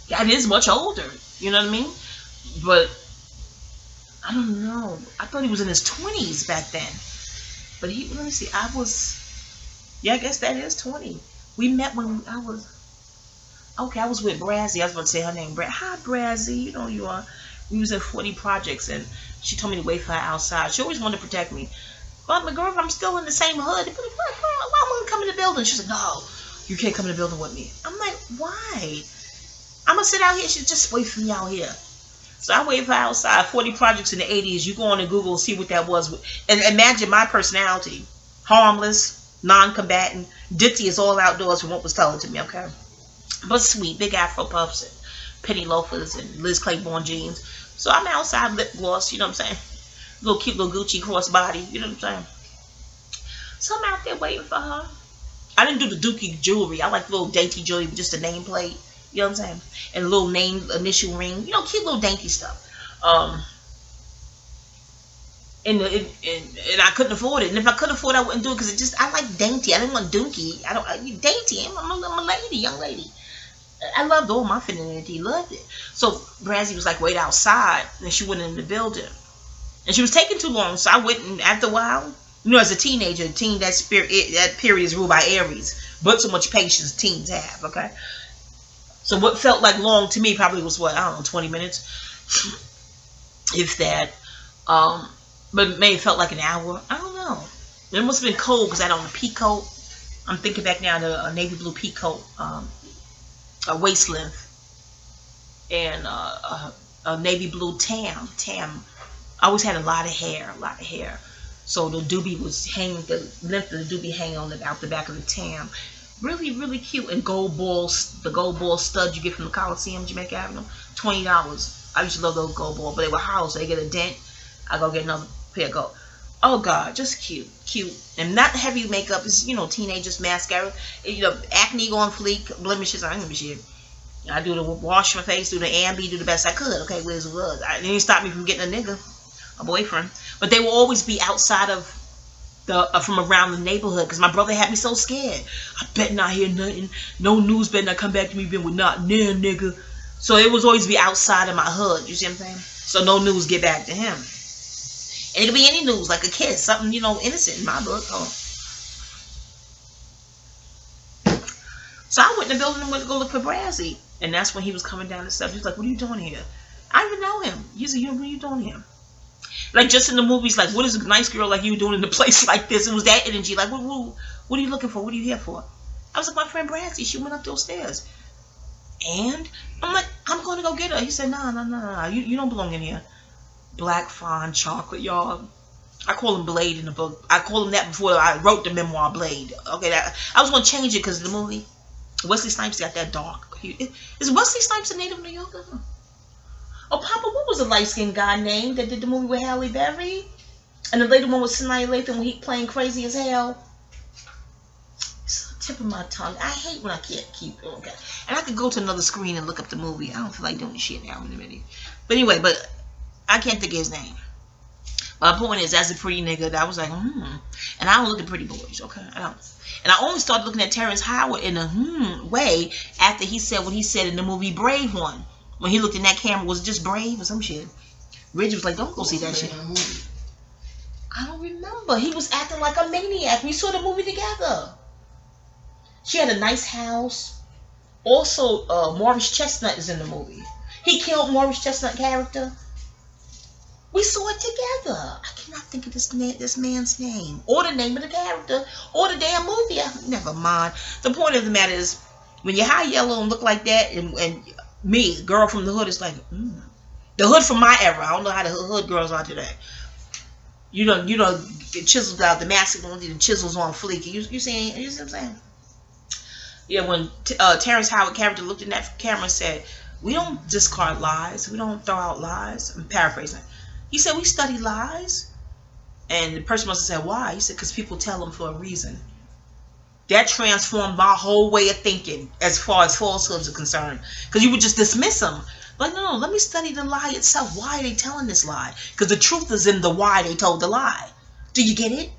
that is much older. You know what I mean? But I don't know. I thought he was in his 20s back then. But let me see. I guess that is 20. We met when I was with Brazzy. I was about to say her name. Hi, Brazzy. You know you are. We was in 40 projects, and she told me to wait for her outside. She always wanted to protect me. But my girl, I'm still in the same hood. Why won't come in the building? She's like, no, you can't come in the building with me. I'm like, why? I'm going to sit out here. She just wait for me out here. So I waited for her outside. 40 projects in the 80s. You go on to Google and see what that was. And imagine my personality. Harmless, non-combatant. Ditzy is all outdoors from what was told to me, okay? But sweet, big Afro puffs and penny loafers and Liz Claiborne jeans. So I'm outside, lip gloss, you know what I'm saying? Little cute little Gucci crossbody, you know what I'm saying? So I'm out there waiting for her. I didn't do the dookie jewelry. I like little dainty jewelry with just a nameplate, you know what I'm saying? And a little name initial ring, you know, cute little dainty stuff. And I couldn't afford it. And if I could afford it, I wouldn't do it because it just, I like dainty. I didn't want dookie. Dainty. I'm a lady, young lady. I loved all my femininity. Loved it. So Brazzy was like, wait outside. And she went in the building. And she was taking too long. So I went, and after a while, you know, as a teenager, that period is ruled by Aries. But so much patience teens have, okay? So what felt like long to me probably was, what, I don't know, 20 minutes? If that. But it may have felt like an hour. I don't know. It must have been cold because I had on a pea coat. I'm thinking back now to a navy blue pea coat, a waist length, and a navy blue tam. I always had a lot of hair. So the doobie was hanging, the length of the doobie hanging on out the back of the tam. Really, really cute. And the gold ball studs you get from the Coliseum, Jamaica Avenue, $20. I used to love those gold balls, but they were hollow, so they get a dent. I go get another pair of gold. Oh God, just cute, and not heavy makeup. It's, you know, teenagers mascara, you know, acne on fleek, blemishes. I don't give a shit. I do the wash my face, do the ambi, do the best I could. Okay, where's the was? It didn't stop me from getting a boyfriend, but they will always be outside of from around the neighborhood because my brother had me so scared. I bet not hear nothing. No news better not come back to me. Been with not near nigga. So it was always be outside of my hood. You see what I'm saying? So no news get back to him. And it could be any news, like a kiss, something, you know, innocent in my book. Oh. So I went in the building and went to go look for Brazzy. And that's when he was coming down the steps. He was like, what are you doing here? I didn't even know him. He said, what are you doing here? Like, just in the movies, like, what is a nice girl like you doing in a place like this? It was that energy. Like, what are you looking for? What are you here for? I was like, my friend Brazzy, she went up those stairs. And I'm like, I'm going to go get her. He said, no. You don't belong in here. Black Fawn Chocolate, y'all. I call him Blade in the book. I call him that before I wrote the memoir Blade. Okay, I was going to change it because of the movie. Wesley Snipes got that dark. Is Wesley Snipes a native New Yorker? Oh, Papa, what was the light-skinned guy named that did the movie with Halle Berry? And the later one was Sanaa Lathan when he playing crazy as hell. It's on the tip of my tongue. I hate when I can't keep it. Okay. And I could go to another screen and look up the movie. I don't feel like doing shit now in a minute. But anyway, I can't think of his name. My point is, as a pretty nigga, I was like, And I don't look at pretty boys, okay? I don't. And I only started looking at Terrence Howard in a way after he said what he said in the movie Brave One. When he looked in that camera, was it just Brave or some shit? Reggie was like, don't go see that shit. I don't remember. He was acting like a maniac. We saw the movie together. She had a nice house. Also, Morris Chestnut is in the movie. He killed Morris Chestnut character. We saw it together. I cannot think of this man's name, or the name of the character, or the damn movie. Never mind. The point of the matter is, when you're high yellow and look like that, and me, girl from the hood, is like, the hood from my era. I don't know how the hood girls are today. You know, get chiseled out. The masculine, the chisels on fleek. You see what I'm saying? Yeah, when Terrence Howard character looked in that camera and said, we don't discard lies. We don't throw out lies. I'm paraphrasing. He said, we study lies. And the person must have said, why? He said, because people tell them for a reason. That transformed my whole way of thinking as far as falsehoods are concerned. Because you would just dismiss them. Like, no, let me study the lie itself. Why are they telling this lie? Because the truth is in the why they told the lie. Do you get it?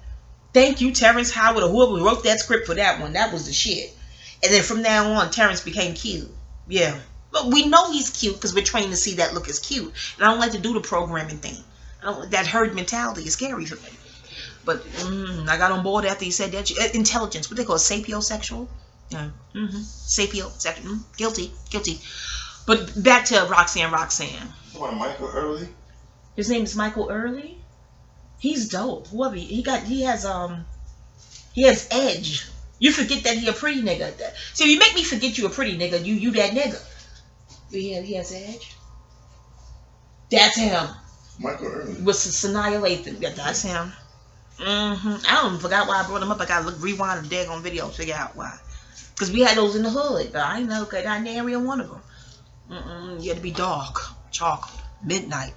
Thank you, Terrence Howard, or whoever wrote that script for that one. That was the shit. And then from now on, Terrence became cute. Yeah. But we know he's cute because we're trained to see that look as cute. And I don't like to do the programming thing. That herd mentality is scary for me. But I got on board after he said that. Intelligence. What they call it? Sapiosexual? Yeah. Sapiosexual. Guilty. But back to Roxanne Roxanne. What, Michael Early? His name is Michael Early? He's dope. Whoever he has edge. You forget that he a pretty nigga. See, you make me forget you a pretty nigga, you that nigga. He has edge. That's him. Michael Early. With Sanaa Lathan. That's him. I don't forgot why I brought them up. I gotta rewind the daggone video and figure out why. Because we had those in the hood. But I know, because I nary one of them. You had to be dark, chocolate, midnight.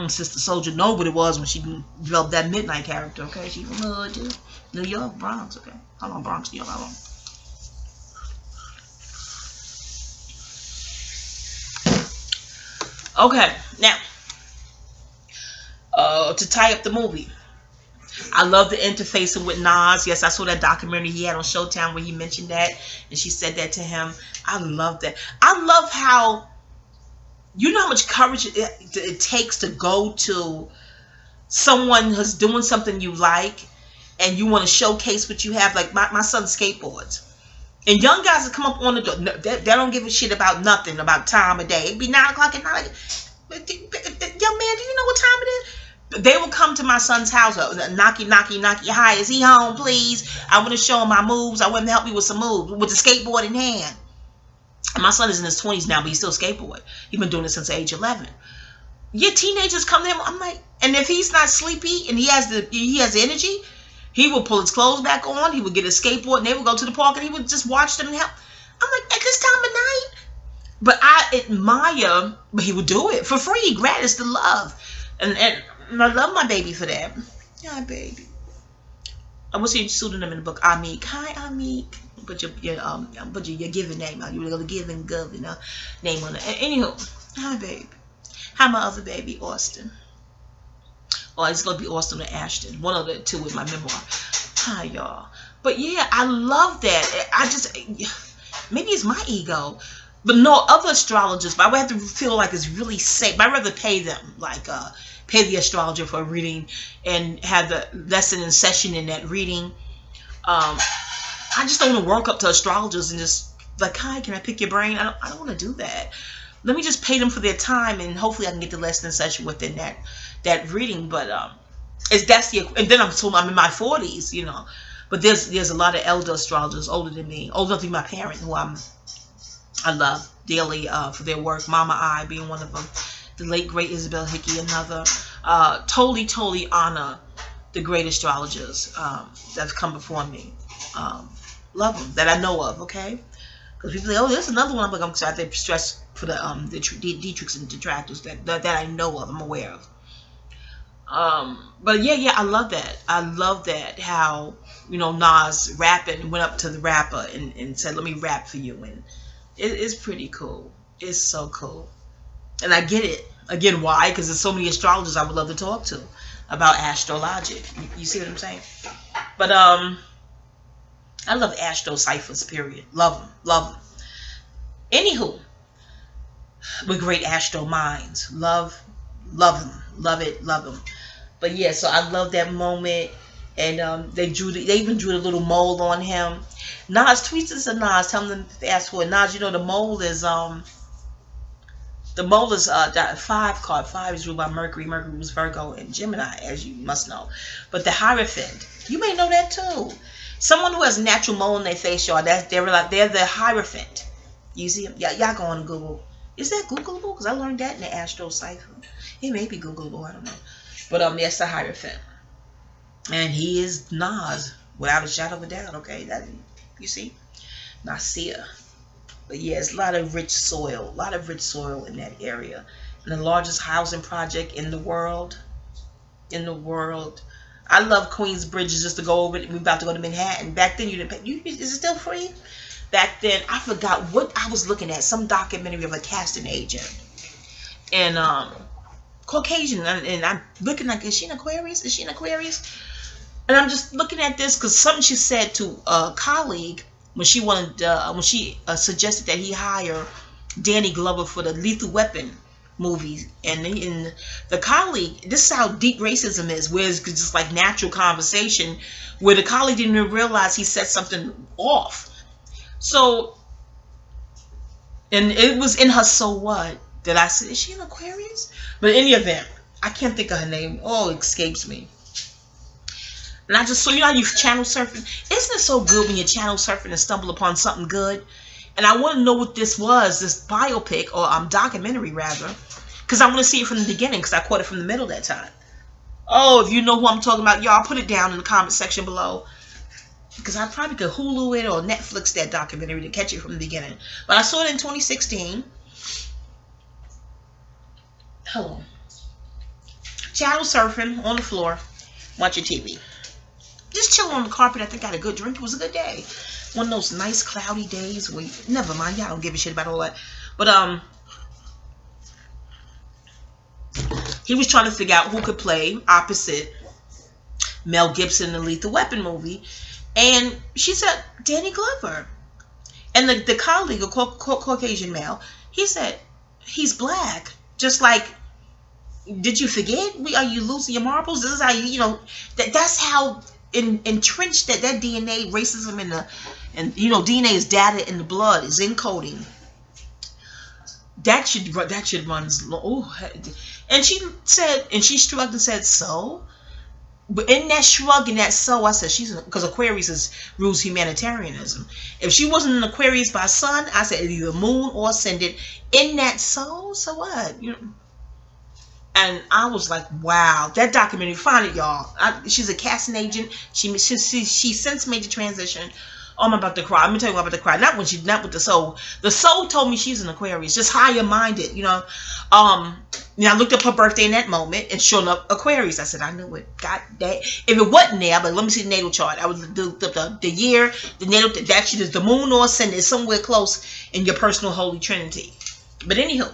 Sister Soldier know what it was when she developed that midnight character. Okay, she from the hood too. New York, Bronx. Okay, hold on, Bronx, New York. Hold on. Okay, now to tie up the movie. I love the interfacing with Nas. Yes, I saw that documentary he had on Showtime where he mentioned that, and she said that to him. I love that. I love how, you know how much courage it takes to go to someone who's doing something you like, and you want to showcase what you have. Like my son skateboards. And young guys that come up on the door, they don't give a shit about nothing, about time of day. It'd be 9 o'clock at night. Young man, do you know what time it is? They will come to my son's house, knocky, hi, is he home, please? I want to show him my moves. I want him to help me with some moves, with the skateboard in hand. And my son is in his 20s now, but he's still skateboard. He's been doing it since age 11. Yeah, teenagers come to him. I'm like, and if he's not sleepy and he has the energy, he will pull his clothes back on. He would get a skateboard and they would go to the park and he would just watch them and help. I'm like, at this time of night? But I admire, but he would do it for free, gratis, to love. And I love my baby for that. Yeah, baby. I wish you'd pseudonym in the book. Amik. Hi, Amik. Put your given name out. You were going to give and governor name on it. Anywho, hi, baby. Hi, my other baby, Austin. Or it's going to be Austin or Ashton. One of the two in my memoir. Hi, y'all. But yeah, I love that. I just, maybe it's my ego. But no, other astrologers, but I would have to feel like it's really safe. I'd rather pay them, like, pay the astrologer for a reading and have the lesson and session in that reading. I just don't want to work up to astrologers and just like, hi, can I pick your brain? I don't want to do that. Let me just pay them for their time and hopefully I can get the lesson and session within that reading. But and then I'm in my 40s, you know. But there's a lot of elder astrologers older than me, older than my parents, who I love dearly for their work. Mama I being one of them. The late great Isabel Hickey, another. Totally honor the great astrologers that have come before me. Love them, that I know of, okay? Because people say, oh, there's another one. I'm sorry, they stress for the detractors and detractors that I know of, I'm aware of. But yeah, I love that. I love that how, you know, Nas rapping went up to the rapper and said, let me rap for you. And it's pretty cool. It's so cool. And I get it. Again, why? Because there's so many astrologers I would love to talk to about astrologic. You see what I'm saying? But I love astro ciphers, period. Love them. Anywho, with great astro minds. Love them. Love them. But yeah, so I love that moment. And they even drew the little mole on him. Nas, tweets this to Nas, tell them to ask for it. Nas, you know the mole is that 5 card. 5 is ruled by Mercury. Mercury was Virgo and Gemini, as you must know. But the Hierophant, you may know that too. Someone who has a natural mole in their face, y'all, they're the Hierophant. You see, y'all go on Google. Is that Googleable? Because I learned that in the Astro Cipher. It may be Googleable, I don't know. But that's the Hierophant. And he is Nas, without a shadow of a doubt, okay? That, you see? Nasir. But yeah, it's a lot of rich soil in that area. And the largest housing project in the world. I love Queensbridge just to go over it. We're about to go to Manhattan. Back then, you didn't pay. Is it still free? Back then, I forgot what I was looking at. Some documentary of a casting agent. And Caucasian. And I'm looking like, is she an Aquarius? And I'm just looking at this because something she said to a colleague when she suggested that he hire Danny Glover for the Lethal Weapon movies. And in the colleague, this is how deep racism is, where it's just like natural conversation, where the colleague didn't even realize he said something off. So, and it was in her so what that I said, is she an Aquarius? But in any event, I can't think of her name. Oh, it escapes me. And I just, so you know how you channel surfing? Isn't it so good when you're channel surfing and stumble upon something good? And I want to know what this was, this biopic, or documentary rather, because I want to see it from the beginning, because I caught it from the middle that time. Oh, if you know who I'm talking about, y'all put it down in the comment section below. Because I probably could Hulu it or Netflix that documentary to catch it from the beginning. But I saw it in 2016. Hello. Shadow surfing on the floor, watching TV. Just chilling on the carpet. I think I had a good drink. It was a good day. One of those nice cloudy days where, never mind, y'all don't give a shit about all that. But, he was trying to figure out who could play opposite Mel Gibson in the Lethal Weapon movie. And she said, Danny Glover. And the colleague, a Caucasian male, he said, he's black. Just like, did you forget? Are you losing your marbles? This is how you know, that's how entrenched that DNA, racism DNA is data in the blood, is encoding. That should run. Oh, and she said, and she shrugged and said, so? But in that shrug and that so, I said, because Aquarius rules humanitarianism. If she wasn't an Aquarius by sun, I said, either moon or ascendant. In that so what? You know? And I was like, wow, that documentary, find it, y'all. She's a casting agent. She since made the transition. Oh, I'm about to cry. I'm gonna tell you about to cry. Not with the soul. The soul told me she's an Aquarius, just higher minded, you know. I looked up her birthday in that moment, and sure enough, Aquarius. I said, I knew it. God, that if it wasn't there, but let me see the natal chart. I was the year, the natal. That shit is the moon or ascendant, is somewhere close in your personal holy trinity. But anywho,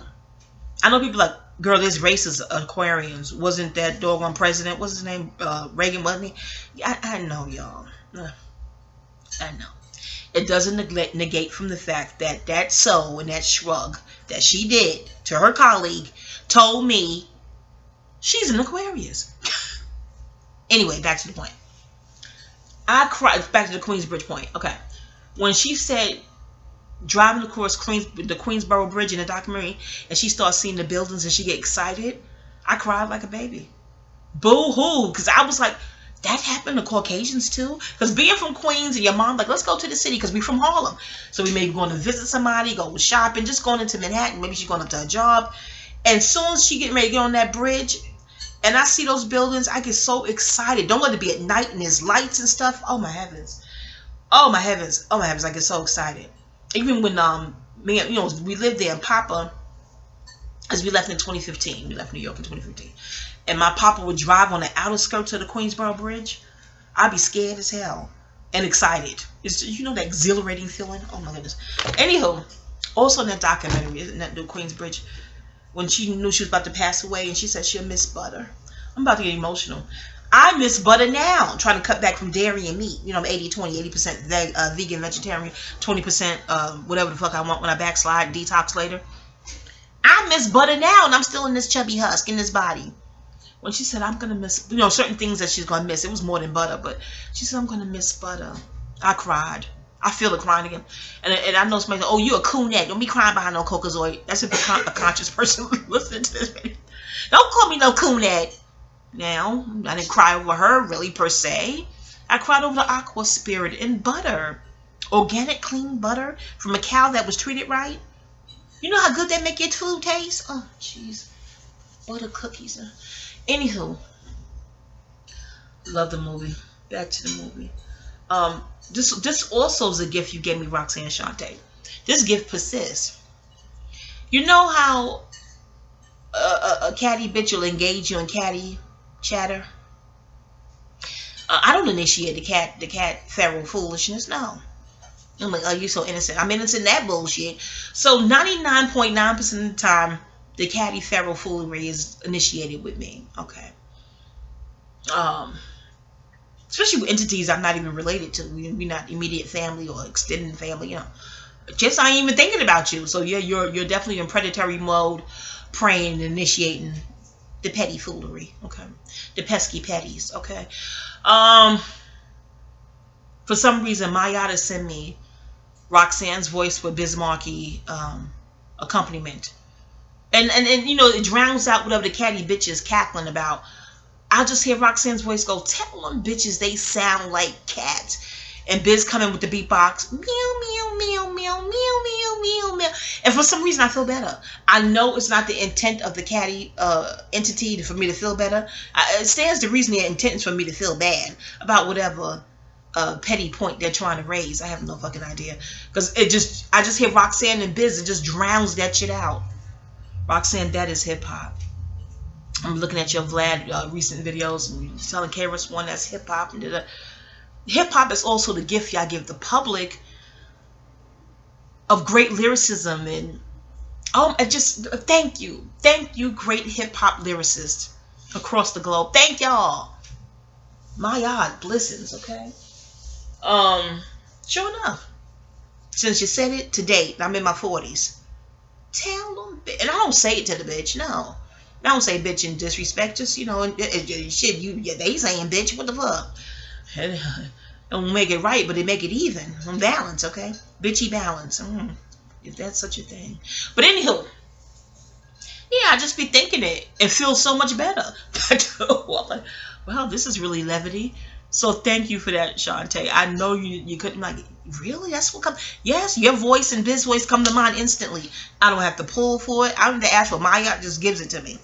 I know people like, girl, there's racist Aquarians. Wasn't that doggone president? What's his name? Reagan, wasn't he? I know, y'all. I know. It doesn't negate from the fact that that so and that shrug that she did to her colleague told me she's an Aquarius. Anyway, back to the point. I cried. Back to the Queensbridge point. Okay. When she said driving across the Queensboro Bridge in the documentary and she starts seeing the buildings and she get excited, I cried like a baby. Boo-hoo. Because I was like, that happened to Caucasians too? Because being from Queens and your mom like, let's go to the city because we're from Harlem. So we may be going to visit somebody, go shopping, just going into Manhattan. Maybe she's going up to a job. And soon as she getting ready to get on that bridge and I see those buildings, I get so excited. Don't let it be at night and there's lights and stuff. Oh my heavens. Oh my heavens. Oh my heavens. I get so excited. Even when we lived there and Papa, as we left in 2015. We left New York in 2015. And my papa would drive on the outer skirts of the Queensboro Bridge. I'd be scared as hell and excited. It's, you know, that exhilarating feeling. Oh my goodness. Anywho, also in that documentary, isn't that the Queensbridge, when she knew she was about to pass away and she said she'll miss butter. I'm about to get emotional. I miss butter now. I'm trying to cut back from dairy and meat. You know, I'm 80-20, 80% vegan, vegetarian, 20% whatever the fuck I want when I backslide, detox later. I miss butter now and I'm still in this chubby husk in this body. When she said, I'm going to miss, you know, certain things that she's going to miss. It was more than butter, but she said, I'm going to miss butter. I cried. I feel it crying again. And I know somebody said, oh, you're a coonette. Don't be crying behind no Cocazoid. That's if you're a conscious person listening to this video. Don't call me no coonette. Now, I didn't cry over her, really, per se. I cried over the aqua spirit in butter. Organic, clean butter from a cow that was treated right. You know how good that make your food taste? Oh, jeez. Butter cookies. Anywho, love the movie. Back to the movie. This also is a gift you gave me, Roxanne Shante. This gift persists. You know how a catty bitch will engage you in catty chatter? I don't initiate the cat feral foolishness. No. I'm like, oh, you're so innocent. I'm innocent in that bullshit. So 99.9% of the time, the catty feral foolery is initiated with me. Okay. Especially with entities I'm not even related to. We're not immediate family or extended family, you know. Just I ain't even thinking about you. So yeah, you're definitely in predatory mode, praying and initiating the petty foolery. Okay. The pesky petties. Okay. For some reason, Mayada sent me Roxanne's voice with Bismarcky accompaniment. And you know, it drowns out whatever the catty bitch is cackling about. I'll just hear Roxanne's voice go, tell them bitches they sound like cats. and Biz coming with the beatbox, meow, meow, meow, meow, meow, meow, meow, meow. And for some reason, I feel better. I know it's not the intent of the catty entity for me to feel better. It stands to reason their intent is for me to feel bad about whatever petty point they're trying to raise. I have no fucking idea. Because I just hear Roxanne and Biz, it just drowns that shit out. Roxanne, that is hip-hop. I'm looking at your Vlad recent videos, and you're telling KRS One that's hip-hop. Hip-hop is also the gift y'all give the public of great lyricism. And just thank you, great hip-hop lyricists across the globe. Thank y'all. My God, blessings, okay? Sure enough, since you said it, to date, I'm in my 40s. Tell them, and I don't say it to the bitch, no. I don't say bitch in disrespect, just, you know, shit, they saying bitch, what the fuck? Don't make it right, but they make it even. On balance, okay? Bitchy balance, if that's such a thing. But anywho, yeah, I just be thinking it. It feels so much better. But, wow, this is really levity. So thank you for that, Shantae. I know you couldn't, like, really? That's what come. Yes, your voice and Biz's voice come to mind instantly. I don't have to pull for it. I don't have to ask for Maya. Just gives it to me.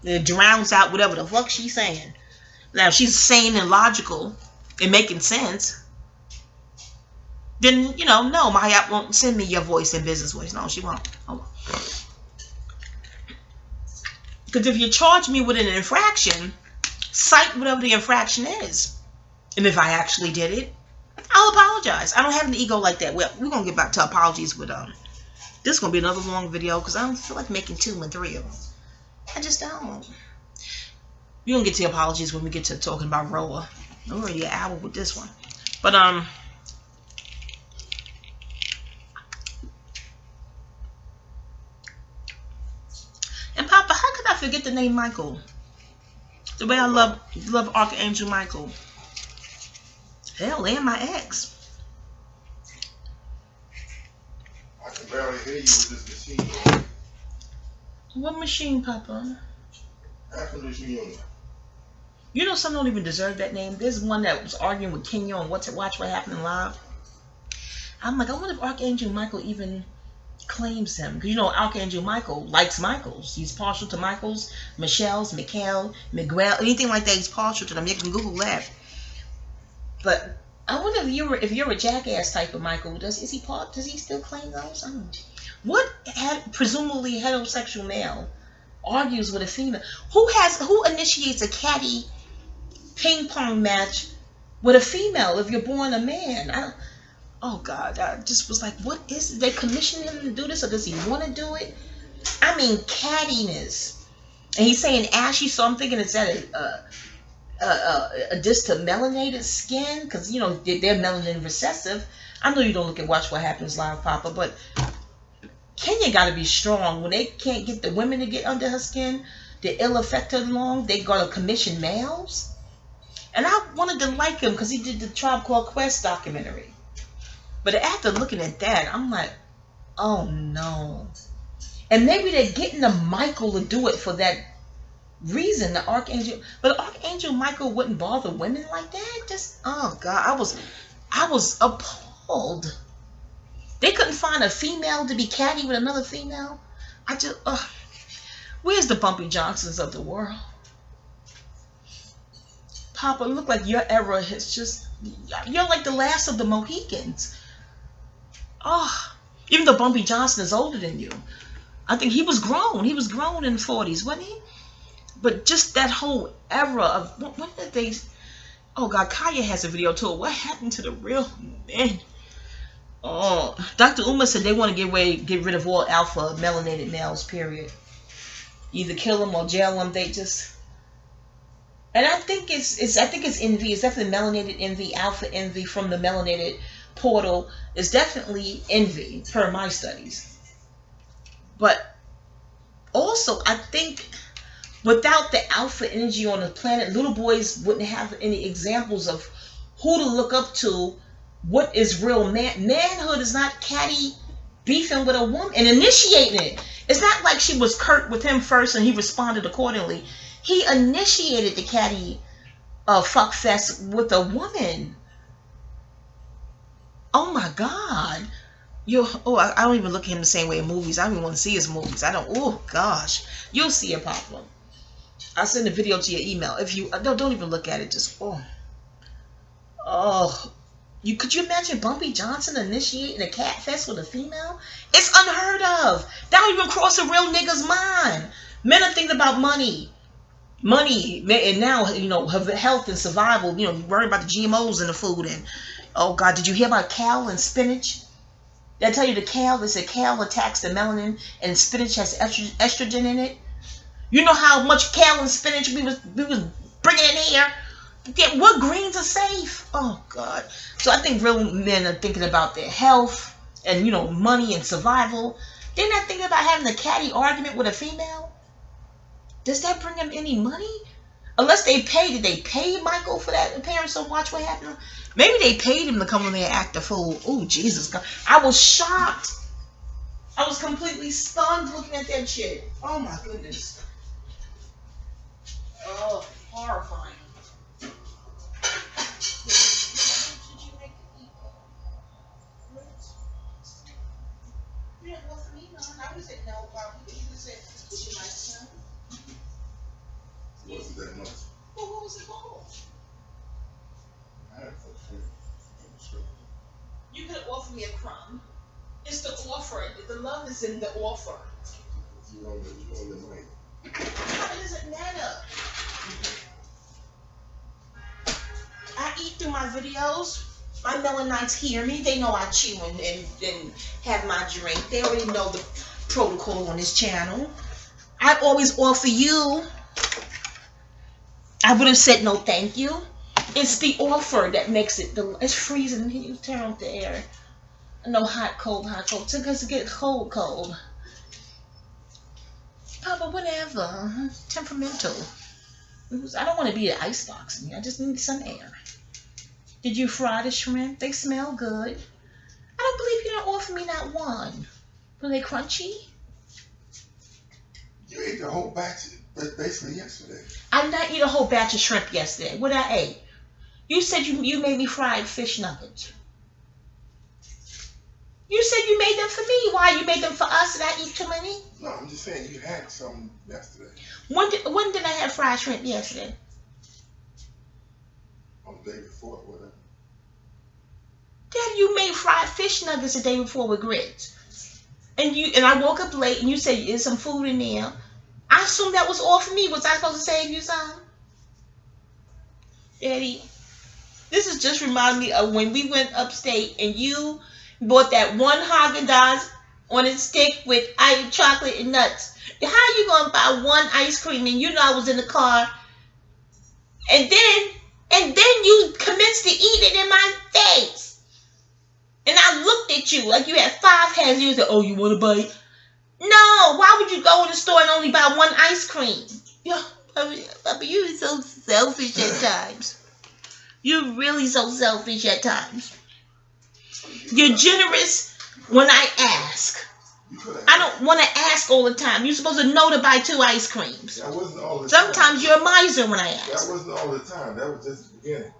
It drowns out whatever the fuck she's saying. Now, if she's sane and logical and making sense, then, you know, no, Maya won't send me your voice and Biz's voice. No, she won't. Oh. Because if you charge me with an infraction, cite whatever the infraction is. And if I actually did it, I'll apologize. I don't have an ego like that. Well, we're going to get back to apologies with this is going to be another long video because I don't feel like making 2 and 3 of them. I just don't. We're going to get to the apologies when we get to talking about Roa. I'm already an hour with this one. But, and Papa, how could I forget the name Michael? The way I love Archangel Michael. Hell, and my ex. I can barely hear you with this machine. What machine, Papa? Air conditioning. You know some don't even deserve that name. There's one that was arguing with Kenya on Watch What Happened Live. I'm like, I wonder if Archangel Michael even claims him. Because you know Archangel Michael likes Michaels. He's partial to Michaels, Michelle's, Miguel, anything like that. He's partial to them. You can Google that. But I wonder if you're a jackass type of Michael. Does he still claim those? I don't know. What presumably heterosexual male argues with a female? Who initiates a catty ping pong match with a female if you're born a man? Oh God, I just was like, what is it? They commission him to do this, or does he want to do it? I mean, cattiness. And he's saying ashy, so I'm thinking it's that just to melanated skin, because you know they're melanin recessive. I know you don't look at Watch What Happens Live, Papa, but Kenya got to be strong. When they can't get the women to get under her skin, the ill affect her long, they got to commission males. And I wanted to like him because he did the Tribe Called Quest documentary. But after looking at that, I'm like, oh no. And maybe they're getting the Michael to do it for that reason, the Archangel. But Archangel Michael wouldn't bother women like that. Just, oh God, I was appalled. They couldn't find a female to be catty with another female. Where's the Bumpy Johnsons of the world? Papa, look like your era has just, you're like the last of the Mohicans. Oh, even though Bumpy Johnson is older than you. I think he was grown. He was grown in the 40s, wasn't he? But just that whole era of, when did they, oh God, Kaya has a video too. What happened to the real men? Oh, Dr. Uma said they want to get rid of all alpha melanated males, period. Either kill them or jail them. They just, and I think it's envy. It's definitely melanated envy, alpha envy from the melanated portal. It's definitely envy, per my studies. But also, I think without the alpha energy on the planet, little boys wouldn't have any examples of who to look up to. What is real man? Manhood is not catty beefing with a woman and initiating it. It's not like she was curt with him first and he responded accordingly. He initiated the catty fuck fest with a woman. Oh my God. I don't even look at him the same way in movies. I don't even want to see his movies. I don't. Oh gosh, you'll see a problem. I'll send a video to your email. If you don't even look at it. Just could you imagine Bumpy Johnson initiating a cat fest with a female? It's unheard of. That don't even cross a real nigga's mind. Men are thinking about money, and now health and survival. Worrying about the GMOs in the food. And oh God, did you hear about kale and spinach? Did I tell you the kale? They said kale attacks the melanin, and spinach has estrogen in it. You know how much kale and spinach we was bringing in here. What greens are safe? Oh God. So I think real men are thinking about their health and money and survival. They're not thinking about having a catty argument with a female. Does that bring them any money? Unless they paid. Did they pay Michael for that appearance on Watch What Happened? Maybe they paid him to come on there and act a fool. Oh, Jesus God. I was shocked. I was completely stunned looking at that shit. Oh, my goodness. Oh, horrifying. You didn't want for me, no. I would say no, probably. You said, would you like some? Wasn't that much. Well, what was it for? I had for free. You could have offered me a crumb. It's the offer. The love is in the offer. You own the money. How does it matter? I eat through my videos. My Melanites hear me. They know I chew and have my drink. They already know the protocol on this channel. I always offer you. I would have said no thank you. It's the offer that makes it. It's freezing. You turn off the air. No hot, cold, hot, cold. Because it gets cold, cold. Papa, whatever. Temperamental. I don't want to be an icebox in here. I just need some air. Did you fry the shrimp? They smell good. I don't believe you didn't offer me not one. Were they crunchy? You ate the whole batch basically yesterday. I did not eat a whole batch of shrimp yesterday. What I ate? You said you made me fried fish nuggets. You said you made them for me. Why? You made them for us and I eat too many? No, I'm just saying you had some yesterday. When did I have fried shrimp yesterday? On the day before, whatever. Dad, you made fried fish nuggets the day before with grits. And I woke up late and you said there's some food in there. I assumed that was all for me. Was I supposed to save you some? Daddy, this is just reminding me of when we went upstate and you bought that one Haagen-Dazs on a stick with ice, chocolate, and nuts. How are you going to buy one ice cream and you know I was in the car? And then you commenced to eat it in my face. And I looked at you like you had 5 hands. And you said, oh, you want a bite? No, why would you go in the store and only buy one ice cream? Papa, you're so selfish at times. You're really so selfish at times. You're generous when I ask. I don't want to ask all the time. You're supposed to know to buy 2 ice creams. That wasn't all the time. Sometimes you're a miser when I ask. That wasn't all the time. That was just the beginning.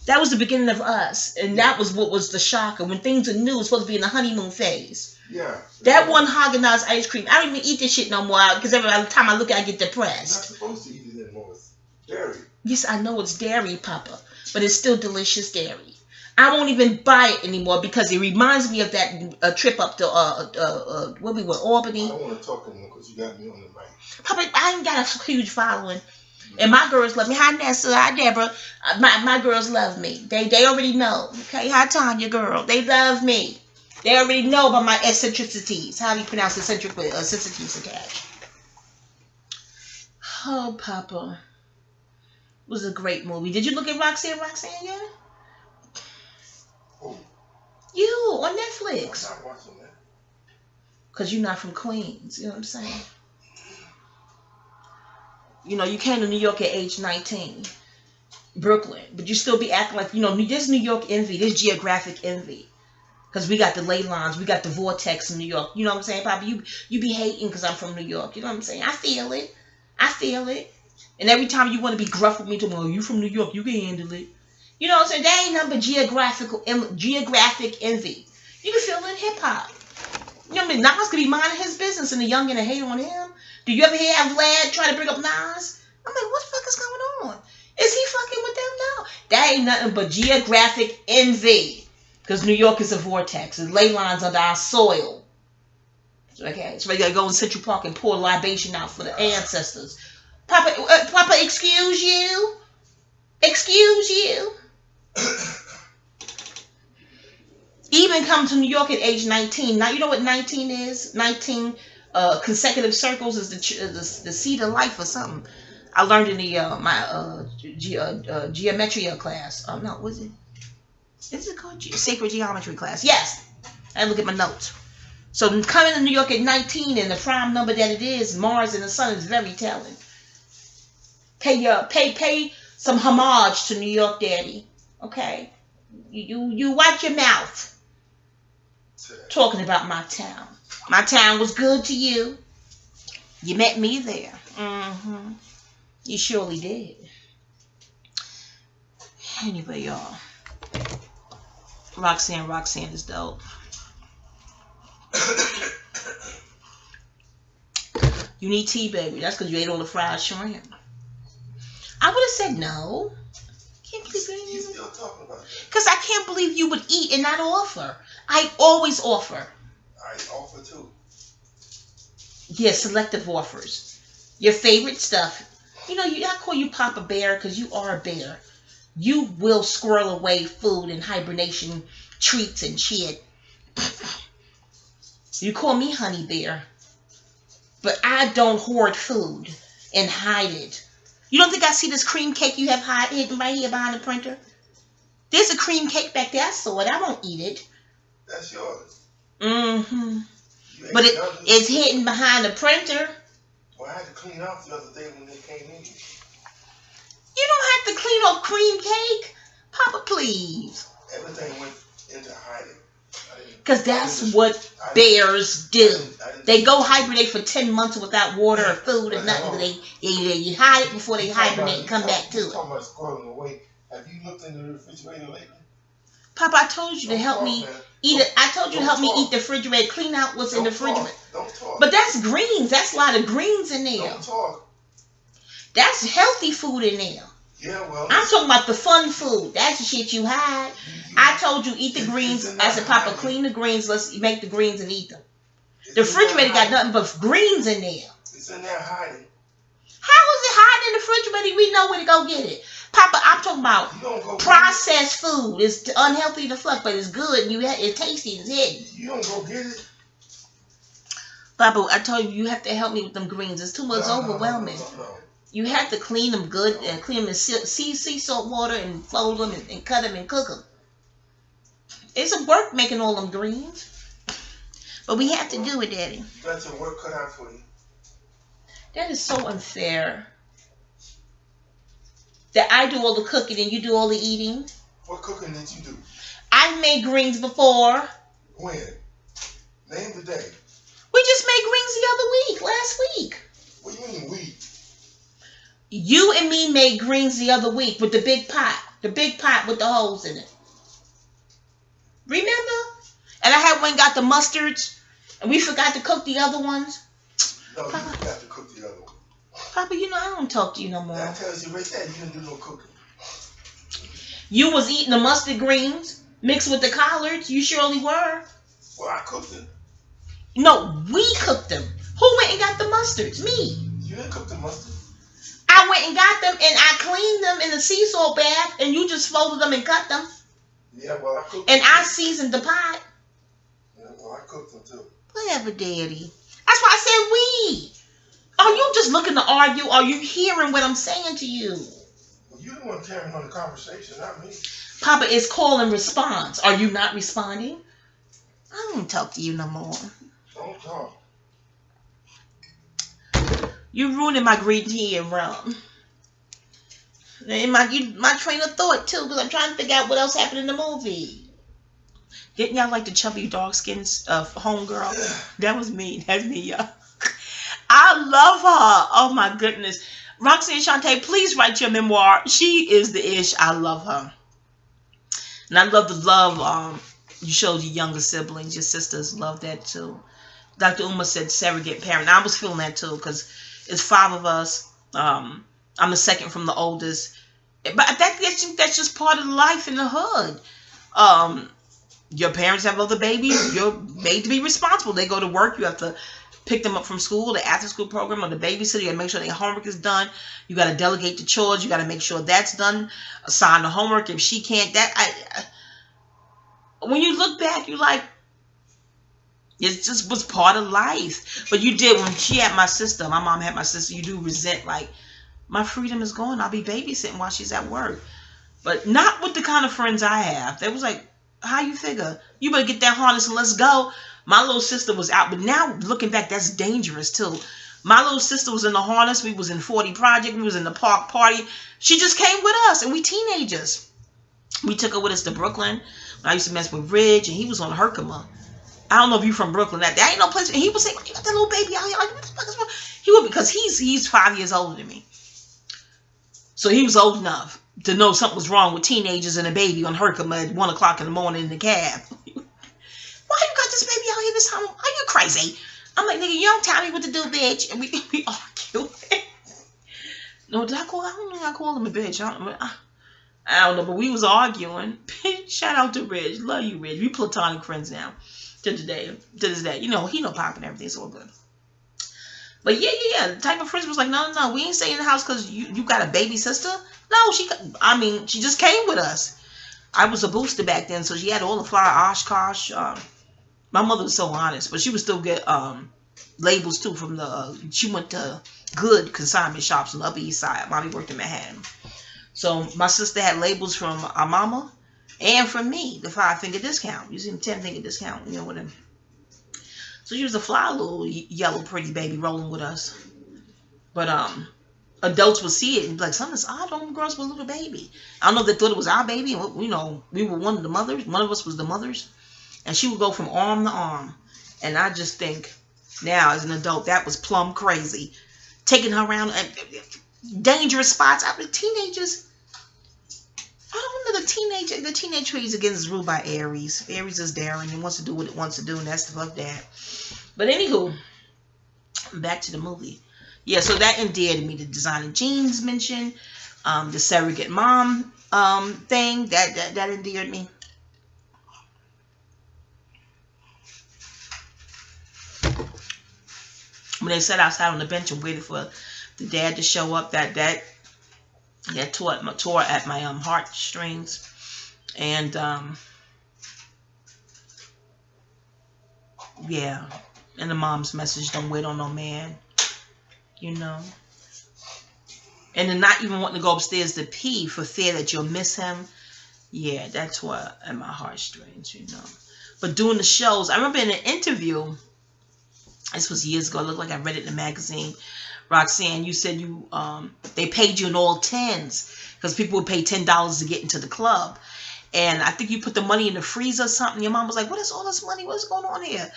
That was the beginning of us. And that was what was the shocker. When things are new, it's supposed to be in the honeymoon phase. Yeah. That one Haagen-Dazs ice cream, I don't even eat this shit no more because every time I look at it, I get depressed. You're not supposed to eat it anymore. It's dairy. Yes, I know it's dairy, Papa. But it's still delicious dairy. I won't even buy it anymore because it reminds me of that trip up to where we were, Albany. I don't want to talk anymore because you got me on the mic. Papa, I ain't got a huge following. And my girls love me. Hi, Nessa. Hi, Deborah. My girls love me. They already know. Okay? Hi, Tanya, girl. They love me. They already know about my eccentricities. How do you pronounce eccentric with eccentricities attached? Oh, Papa. It was a great movie. Did you look at Roxanne Roxanne yet? Oh. You, on Netflix. I'm not watching that. Because you're not from Queens. You know what I'm saying? You know, you came to New York at age 19. Brooklyn. But you still be acting like, you know, there's New York envy. There's geographic envy. Because we got the ley lines. We got the vortex in New York. You know what I'm saying, Papa? You be hating because I'm from New York. You know what I'm saying? I feel it. I feel it. And every time you want to be gruff with me, to well, you from New York, you can handle it. You know what I'm saying? That ain't nothing but geographic envy. You can feel it in hip hop. You know what I mean? Nas could be minding his business and the youngin' to hate on him. Do you ever hear Vlad try to bring up Nas? I'm like, what the fuck is going on? Is he fucking with them? No. That ain't nothing but geographic envy. Because New York is a vortex. There's ley lines under our soil. Okay, so we gotta go in Central Park and pour libation out for the ancestors. Papa, excuse you? Excuse you? Even come to New York at age 19. Now, you know what 19 is? 19 consecutive circles is the seed of life or something. I learned in the my geometry class. Oh, no, was it? Is it called sacred geometry class? Yes. I look at my notes. So coming to New York at 19 and the prime number that it is, Mars and the Sun, is very telling. Pay some homage to New York, Daddy. Okay? You watch your mouth. Talking about my town. My town was good to you. You met me there. Mm-hmm. You surely did. Anyway, y'all. Roxanne is dope. You need tea, baby. That's because you ate all the fried shrimp. I would have said no. Can't believe you still talking about it. Because I can't believe you would eat and not offer. I always offer. I offer too. Yeah, selective offers. Your favorite stuff. You know, I call you Papa Bear because you are a bear. You will squirrel away food and hibernation treats and shit. You call me Honey Bear. But I don't hoard food and hide it. You don't think I see this cream cake you have hidden right here behind the printer? There's a cream cake back there. I saw it. I won't eat it. That's yours. Mm-hmm. But it's hidden behind the printer. Well, I had to clean off the other day when they came in. You don't have to clean off cream cake. Papa, please. Everything went into hiding. Because that's what bears do. They go hibernate for 10 months without water or food or nothing. They hide it before they hibernate and come back to it. Talking about squirreling away. Have you looked in the refrigerator lately? Papa, I told you to help me eat it. I told you to help me eat the refrigerator, clean out what's in the refrigerator. Don't talk. But that's greens. That's a lot of greens in there. Don't talk. That's healthy food in there. Yeah, well. I'm talking about the fun food. That's the shit you hide. I told you eat the greens. I said, Papa, clean the greens. Let's make the greens and eat them. The refrigerator got nothing but greens in there. It's in there hiding. How is it hiding in the refrigerator? We know where to go get it. Papa, I'm talking about processed food. It's unhealthy to fuck, but it's good and it's tasty and it's hidden. You don't go get it. Papa, I told you have to help me with them greens. It's too much overwhelming. No. You have to clean them good and clean them in sea salt water and fold them and cut them and cook them. It's a work making all them greens. But we have to do it, Daddy. You got your work cut out for you. That is so unfair. That I do all the cooking and you do all the eating. What cooking did you do? I've made greens before. When? Name the day. We just made greens the other week, last week. What do you mean we? You and me made greens the other week with the big pot. The big pot with the holes in it. Remember? And I had one got the mustards. And we forgot to cook the other ones. No, Papa, you forgot to cook the other one. Papa, you know I don't talk to you no more. That tells you right there you didn't do no cooking. You was eating the mustard greens mixed with the collards. You surely were. Well, I cooked them. No, we cooked them. Who went and got the mustards? Me. You didn't cook the mustard. I went and got them and I cleaned them in the sea salt bath and you just folded them and cut them. Yeah, well, I cooked them. And I seasoned the pot. Yeah, well, I cooked them too. Whatever, Daddy. That's why I said we. Are you just looking to argue? Are you hearing what I'm saying to you? Well, you're the one carrying on the conversation, not me. Papa, it's call and response. Are you not responding? I don't talk to you no more. Don't talk. You ruining my green tea and rum. And my train of thought, too, because I'm trying to figure out what else happened in the movie. Didn't y'all like the chubby dark skins of homegirl? That was me. That's me, y'all. I love her. Oh, my goodness. Roxanne Shantae, please write your memoir. She is the ish. I love her. And I love the love you showed your younger siblings. Your sisters love that too. Dr. Uma said surrogate parent. I was feeling that too because it's 5 of us. I'm the second from the oldest. But that's just part of life in the hood. Your parents have other babies. You're made to be responsible. They go to work. You have to pick them up from school, the after school program, or the babysitter. You got to make sure their homework is done. You got to delegate the chores. You got to make sure that's done. Assign the homework if she can't. When you look back, you're like, it just was part of life. But you did, when she had my sister, my mom had my sister, you do resent, like, my freedom is gone. I'll be babysitting while she's at work. But not with the kind of friends I have. They was like, how you figure? You better get that harness and let's go. My little sister was out. But now, looking back, that's dangerous, too. My little sister was in the harness. We was in 40 Project. We was in the park party. She just came with us, and we teenagers. We took her with us to Brooklyn. I used to mess with Ridge, and he was on Herkimer. I don't know if you from Brooklyn. That ain't no place. And he would say, you got that little baby out here. Like, what the fuck is wrong? He would, because he's 5 years older than me. So he was old enough to know something was wrong with teenagers and a baby on Herkimer at 1 o'clock in the morning in the cab. Why you got this baby out here this time? Are you crazy? I'm like, nigga, you don't tell me what to do, bitch. And we argue. No, did I call? I don't know. I called him a bitch. I don't know, but we was arguing. Shout out to Ridge. Love you, Ridge. We platonic friends now. To this day. You know, he know Pop and everything. It's all good. But yeah. The type of friends was like, no. We ain't staying in the house because you got a baby sister. No, she just came with us. I was a booster back then, so she had all the fly Oshkosh. My mother was so honest, but she would still get labels too from she went to good consignment shops on the Upper East Side. Mommy worked in Manhattan. So my sister had labels from our mama and from me, the 5-finger discount. Using 10-finger discount, you know what I mean? So she was a fly little yellow pretty baby rolling with us. But adults would see it and be like, something's odd on girls with a little baby. I don't know if they thought it was our baby. And, you know, we were one of the mothers. One of us was the mothers. And she would go from arm to arm. And I just think now as an adult, that was plumb crazy. Taking her around dangerous spots. I mean, teenagers. I don't know, the teenage phase again is ruled by Aries. Aries is daring and wants to do what it wants to do, and that's the fuck that. But anywho, back to the movie. Yeah, so that endeared me. The designer jeans mentioned, the surrogate mom thing that endeared me. When they sat outside on the bench and waited for the dad to show up, that tore at my heartstrings. And yeah, and the mom's message, don't wait on no man, you know. And then not even wanting to go upstairs to pee for fear that you'll miss him. Yeah, that's what at my heartstrings, you know. But doing the shows, I remember in an interview, this was years ago, it looked like I read it in a magazine. Roxanne, you said they paid you in all tens because people would pay $10 to get into the club. And I think you put the money in the freezer or something. Your mom was like, what is all this money? What's going on here?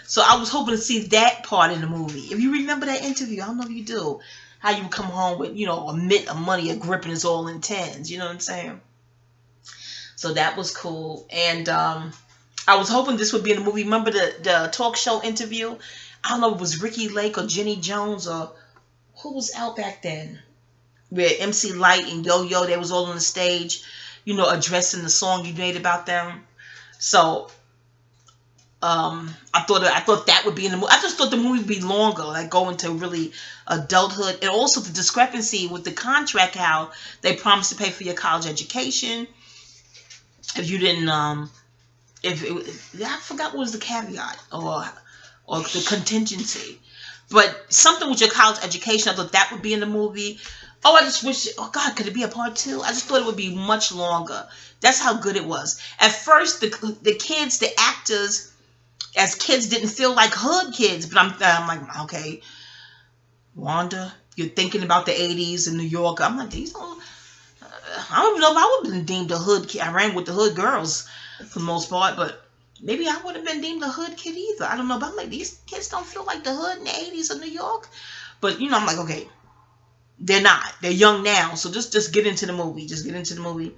So I was hoping to see that part in the movie. If you remember that interview, I don't know if you do, how you come home with, you know, a mint of money, a grip, and it's all in tens. You know what I'm saying? So that was cool. And I was hoping this would be in the movie. Remember the talk show interview? I don't know if it was Ricky Lake or Jenny Jones or who was out back then? Where MC Light and Yo-Yo, they was all on the stage, you know, addressing the song you made about them. So I thought that would be in the movie. I just thought the movie would be longer, like go into really adulthood, and also the discrepancy with the contract, how they promised to pay for your college education. If you didn't, I forgot what was the caveat or the contingency. But something with your college education, I thought that would be in the movie. Oh, I just wish, oh God, could it be a part 2? I just thought it would be much longer. That's how good it was. At first, the kids, the actors, as kids didn't feel like hood kids. But I'm like, okay, Wandah, you're thinking about the 80s in New York. I'm like, these don't, I don't even know if I would have been deemed a hood kid. I ran with the hood girls for the most part, but maybe I would have been deemed a hood kid either. I don't know, but I'm like, these kids don't feel like the hood in the 80s of New York. But, you know, I'm like, okay, They're not. They're young now. So just get into the movie. Just get into the movie.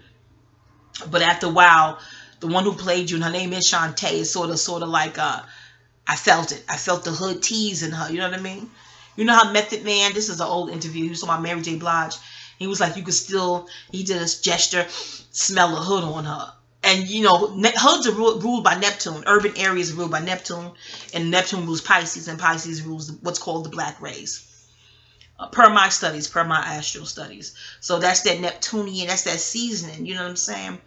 But after a while, the one who played you, and her name is Shantae, is sort of like I felt it. I felt the hood tease in her. You know what I mean? You know how Method Man, this is an old interview, he was talking about Mary J. Blige. He was like, you could still, he did this gesture, smell the hood on her. And, you know, hoods are ruled by Neptune. Urban areas are ruled by Neptune. And Neptune rules Pisces, and Pisces rules what's called the black race. Per my studies, per my astral studies. So that's that Neptunian, that's that seasoning, you know what I'm saying?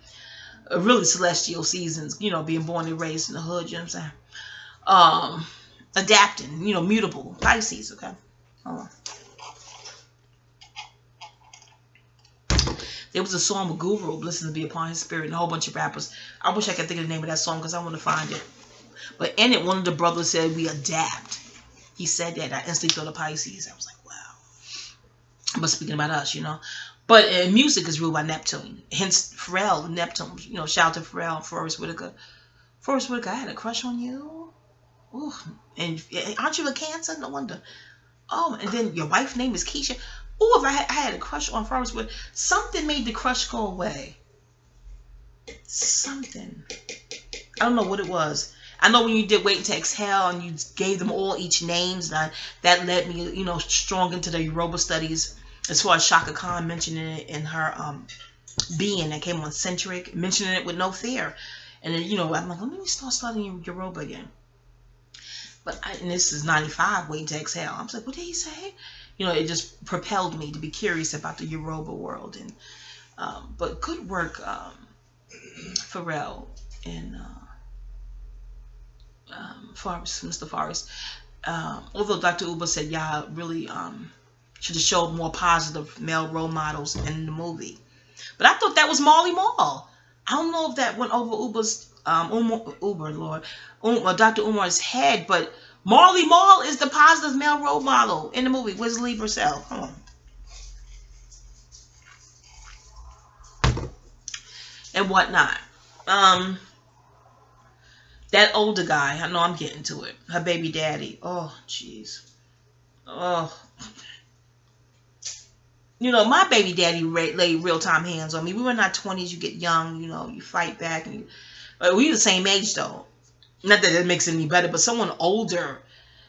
Really celestial seasons, you know, being born and raised in the hood, you know what I'm saying? Adapting, you know, mutable. Pisces, okay? Hold on. There was a song with Guru, Blessings Be Upon His Spirit, and a whole bunch of rappers. I wish I could think of the name of that song because I want to find it. But in it, one of the brothers said, we adapt. He said that. I instantly thought of Pisces. I was like, wow. But speaking about us, you know. But music is ruled by Neptune. Hence, Pharrell, Neptune. You know, shout out to Pharrell, Forrest Whitaker. Forrest Whitaker, I had a crush on you. Ooh. And aren't you a Cancer? No wonder. Oh, and then your wife's name is Keisha. Oh, if I had a crush on Forrest Whitaker. Something made the crush go away. Something. I don't know what it was. I know when you did Wait to Exhale and you gave them all each names, that led me, you know, strong into the Yoruba studies. As far as Shaka Khan mentioning it in her being that came on Eccentric, mentioning it with no fear. And then, you know, I'm like, let me start studying Yoruba again. But and this is 95, Wait to Exhale. I was like, what did he say? You know, it just propelled me to be curious about the Yoruba world. And but good work, Pharrell and Forrest, Mr. Forrest. Although Dr. Uber said, yeah, really should have showed more positive male role models in the movie. But I thought that was Marley Marl. I don't know if that went over Uber's Dr. Umar's head, but Marley Marl is the positive male role model in the movie. Where's Lee herself? Hold on. And whatnot. That older guy, I know I'm getting to it. Her baby daddy. Oh, jeez. Oh. You know, my baby daddy laid real-time hands on me. We were in our 20s. You get young, you know, you fight back. And we were the same age, though. Not that it makes it any better, but someone older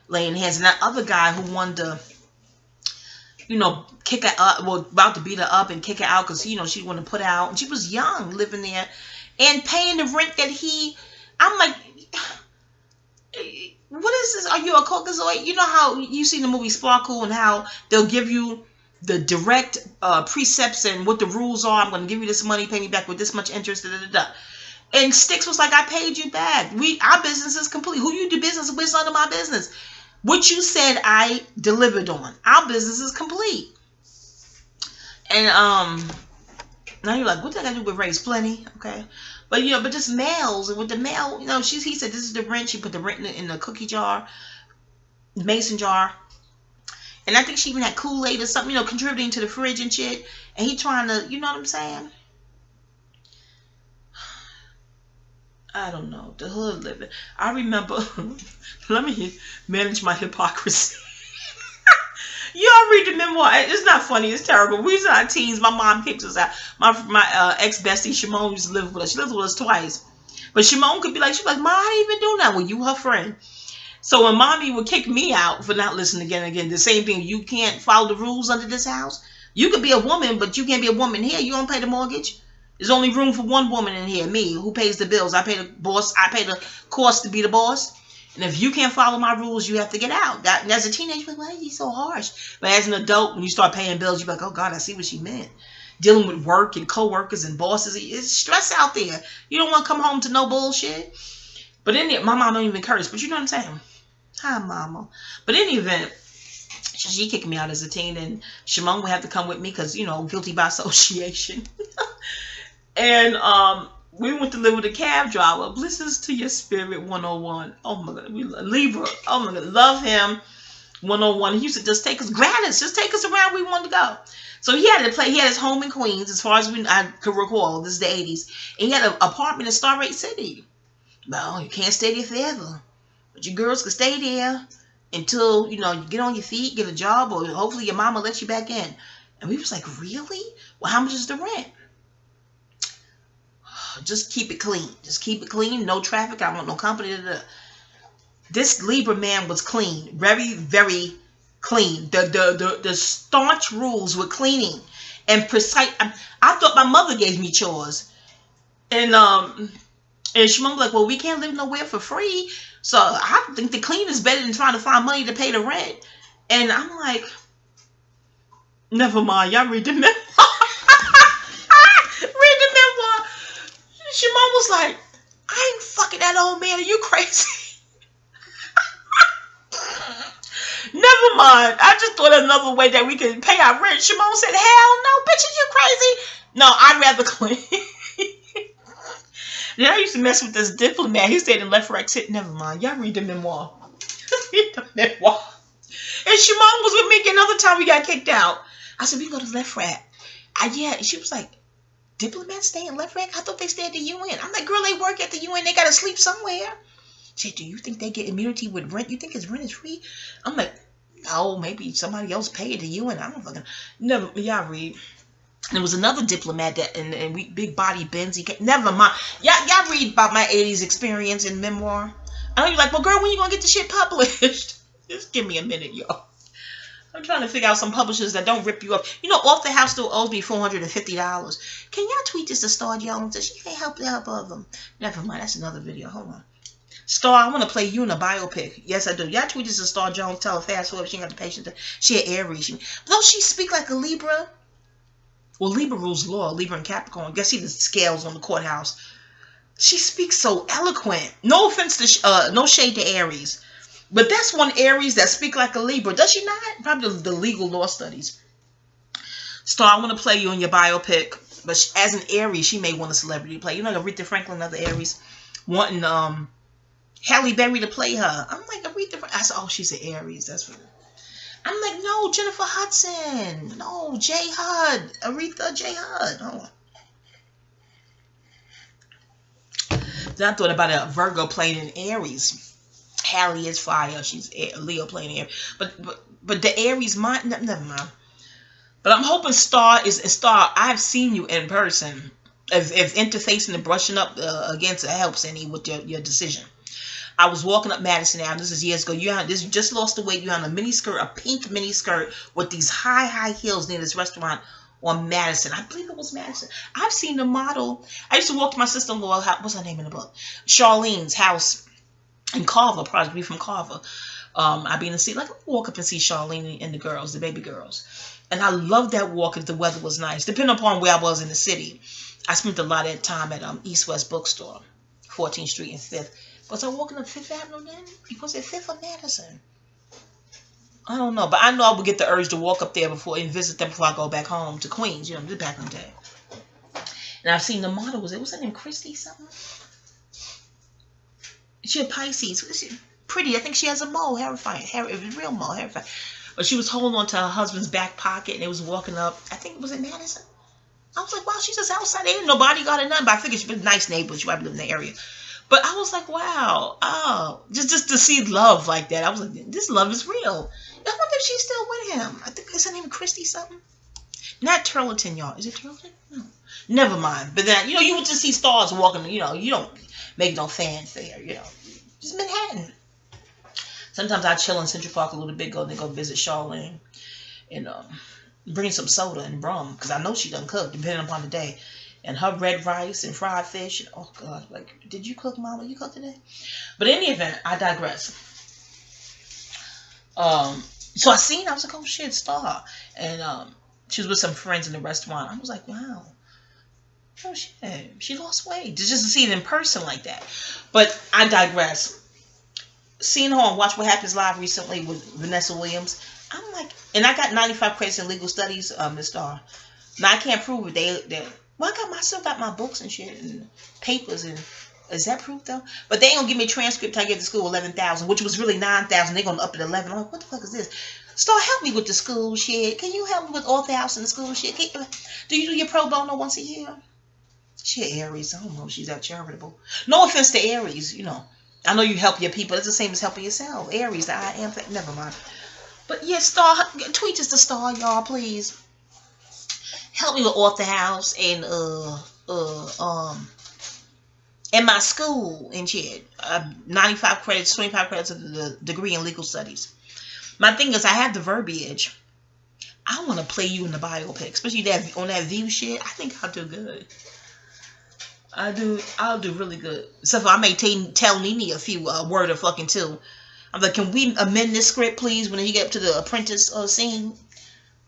laying hands. And that other guy who wanted to, you know, kick her up, well, about to beat her up and kick her out because, you know, she wanted to put out. And she was young, living there, and paying the rent that I'm like, what is this? Are you a Caucasoid? You know how you see the movie Sparkle and how they'll give you the direct precepts and what the rules are. I'm going to give you this money, pay me back with this much interest, da, da, da. And Sticks was like, I paid you back. Our business is complete. Who you do business with is none of my business. What you said, I delivered on. Our business is complete. And now you're like, what did I do with race? Plenty, okay. But, you know, but just males, and with the mail, you know, he said, this is the rent. She put the rent in the cookie jar, mason jar. And I think she even had Kool-Aid or something, you know, contributing to the fridge and shit. And he trying to, you know what I'm saying? I don't know. The hood living. I remember, let me manage my hypocrisy. Y'all read the memoir. It's not funny. It's terrible. We was our teens. My mom kicked us out. My ex-bestie, Shimon, used to live with us. She lived with us twice. But Shimon could be like, she's like, Mom, how you even doing that? Well, you her friend. So when Mommy would kick me out for not listening again and again, the same thing. You can't follow the rules under this house. You could be a woman, but you can't be a woman here. You don't pay the mortgage. There's only room for one woman in here, me, who pays the bills. I pay the boss. I pay the cost to be the boss. And if you can't follow my rules, you have to get out. And as a teenager, you're like, why is he so harsh? But as an adult, when you start paying bills, you're like, oh, God, I see what she meant. Dealing with work and co-workers and bosses. It's stress out there. You don't want to come home to no bullshit. But in it, my mom don't even curse. But you know what I'm saying? Hi, Mama. But in any event, she kicked me out as a teen. And Shimon would have to come with me because, you know, guilty by association. And we went to live with a cab driver. Blessings to your spirit, 101. Oh my God, Libra. Oh my God, love him. 101. He used to just take us, gratis, just take us around where we wanted to go. So he had to play. He had his home in Queens, as far as I could recall. This is the 80s, and he had an apartment in Starrate City. Well, you can't stay there forever, but you girls can stay there. until, you know, you get on your feet, get a job, or hopefully your mama lets you back in. And we was like, really? Well, how much is the rent? Just keep it clean. Just keep it clean. No traffic. I want no company. This Libra man was clean. Very, very clean. The staunch rules with cleaning and precise. I thought my mother gave me chores. And she was like, well, we can't live nowhere for free. So I think the clean is better than trying to find money to pay the rent. And I'm like, never mind. Y'all read the memoir. Read the memoir. Shimon was like, I ain't fucking that old man. Are you crazy? Never mind. I just thought of another way that we could pay our rent. Shimon said, hell no, bitch, are you crazy? No, I'd rather clean. Then I used to mess with this diplomat. He stayed in Left Rack Hit. Never mind. Y'all read the memoir. Read the memoir. And Shimon was with me another time we got kicked out. I said, we can go to Left Rack. Yeah. She was like, diplomats stay in Left Rack? I thought they stayed at the UN. I'm like, girl, they work at the UN. They got to sleep somewhere. She said, do you think they get immunity with rent? You think his rent is free? I'm like, no, maybe somebody else paid the UN. I don't fucking, never, y'all read. And there was another diplomat that, and we, big body Benz, never mind. Y'all read about my 80s experience in memoir. I know you're like, well, girl, when you gonna get the shit published? Just give me a minute, y'all. I'm trying to figure out some publishers that don't rip you up. You know, Off the House still owes me $450. Can y'all tweet this to Star Jones? She can't help of them. Never mind, that's another video. Hold on. Star, I want to play you in a biopic. Yes, I do. Y'all tweet this to Star Jones. Tell her fast forward. She ain't got the patience. She an Aries. Don't she speak like a Libra? Well, Libra rules law. Libra and Capricorn. Guess see the scales on the courthouse. She speaks so eloquent. No offense to, no shade to Aries. But that's one Aries that speak like a Libra. Does she not? Probably the legal law studies. Star, I want to play you in your biopic. But as an Aries, she may want a celebrity to play. You know, Aretha Franklin, another Aries, wanting Halle Berry to play her. I'm like, Aretha. I said, oh, she's an Aries. That's what. I'm like, no, Jennifer Hudson. No, J. Hud. Aretha J. Hud. Oh. Then I thought about a Virgo playing in Aries. Halle is fire. She's Leo playing Aries. But the Aries, never mind. But I'm hoping Star. I've seen you in person. If interfacing and brushing up against it helps any with your decision. I was walking up Madison Avenue. This is years ago. You just lost the weight. You're on a mini skirt, a pink mini skirt with these high heels near this restaurant on Madison. I believe it was Madison. I've seen the model. I used to walk to my sister-in-law. What's her name in the book? Charlene's house in Carver. Probably from Carver. I'd be in the seat. Like, walk up and see Charlene and the girls, the baby girls. And I loved that walk if the weather was nice. Depending upon where I was in the city. I spent a lot of time at East West Bookstore, 14th Street and 5th. Was I walking up 5th Avenue then? Was it 5th or Madison? I don't know. But I know I would get the urge to walk up there and visit them before I go back home to Queens. You know, just back in the day. And I've seen the model. Was her name Christy something? She had Pisces. Was she pretty? I think she has a mole. It was real mole. But she was holding on to her husband's back pocket and it was walking up. I think it was in Madison. I was like, wow, she's just outside there. Nobody got it none. But I figured she'd been a nice neighbor. She probably lived in the area. But I was like, wow, oh, just to see love like that. I was like, this love is real. I wonder if she's still with him. I think it's her name Christy something. Not Turlington, y'all. Is it Turlington? No. Never mind. But then, you know, you would just see stars walking, you know, you don't make no fanfare, you know. Just Manhattan. Sometimes I chill in Central Park a little bit, go visit Charlene. And bring some soda and rum. Because I know she doesn't cook, depending upon the day. And her red rice and fried fish. And, oh, God. Like, did you cook, Mama? You cook today? But in any event, I digress. So I seen, I was like, oh, shit, Star. And she was with some friends in the restaurant. I was like, wow. Oh, shit. She lost weight. Just to see it in person like that. But I digress. Seeing her on Watch What Happens Live recently with Vanessa Williams. I'm like, and I got 95 credits in legal studies, Miss Star. Now, I can't prove it. Well, I still got my books and shit and papers and is that proof though? But they ain't gonna give me a transcript till I get to school 11,000, which was really 9,000. They're gonna up it 11. I'm like, what the fuck is this? Star, help me with the school shit. Can you help me with Author House and the school shit? Do you do your pro bono once a year? Shit, Aries. I don't know if she's that charitable. No offense to Aries, you know. I know you help your people. It's the same as helping yourself. Aries, the I am. Never mind. But yeah, Star, tweet us the Star, y'all, please. Help me with off the house and in my school and shit. 95 credits, 25 credits of the degree in legal studies. My thing is, I have the verbiage. I want to play you in the biopic, especially that on that View shit. I think I'll do good. I'll do really good. Except for I may tell Nene a few word of fucking too. I'm like, can we amend this script, please, when you get up to the apprentice scene?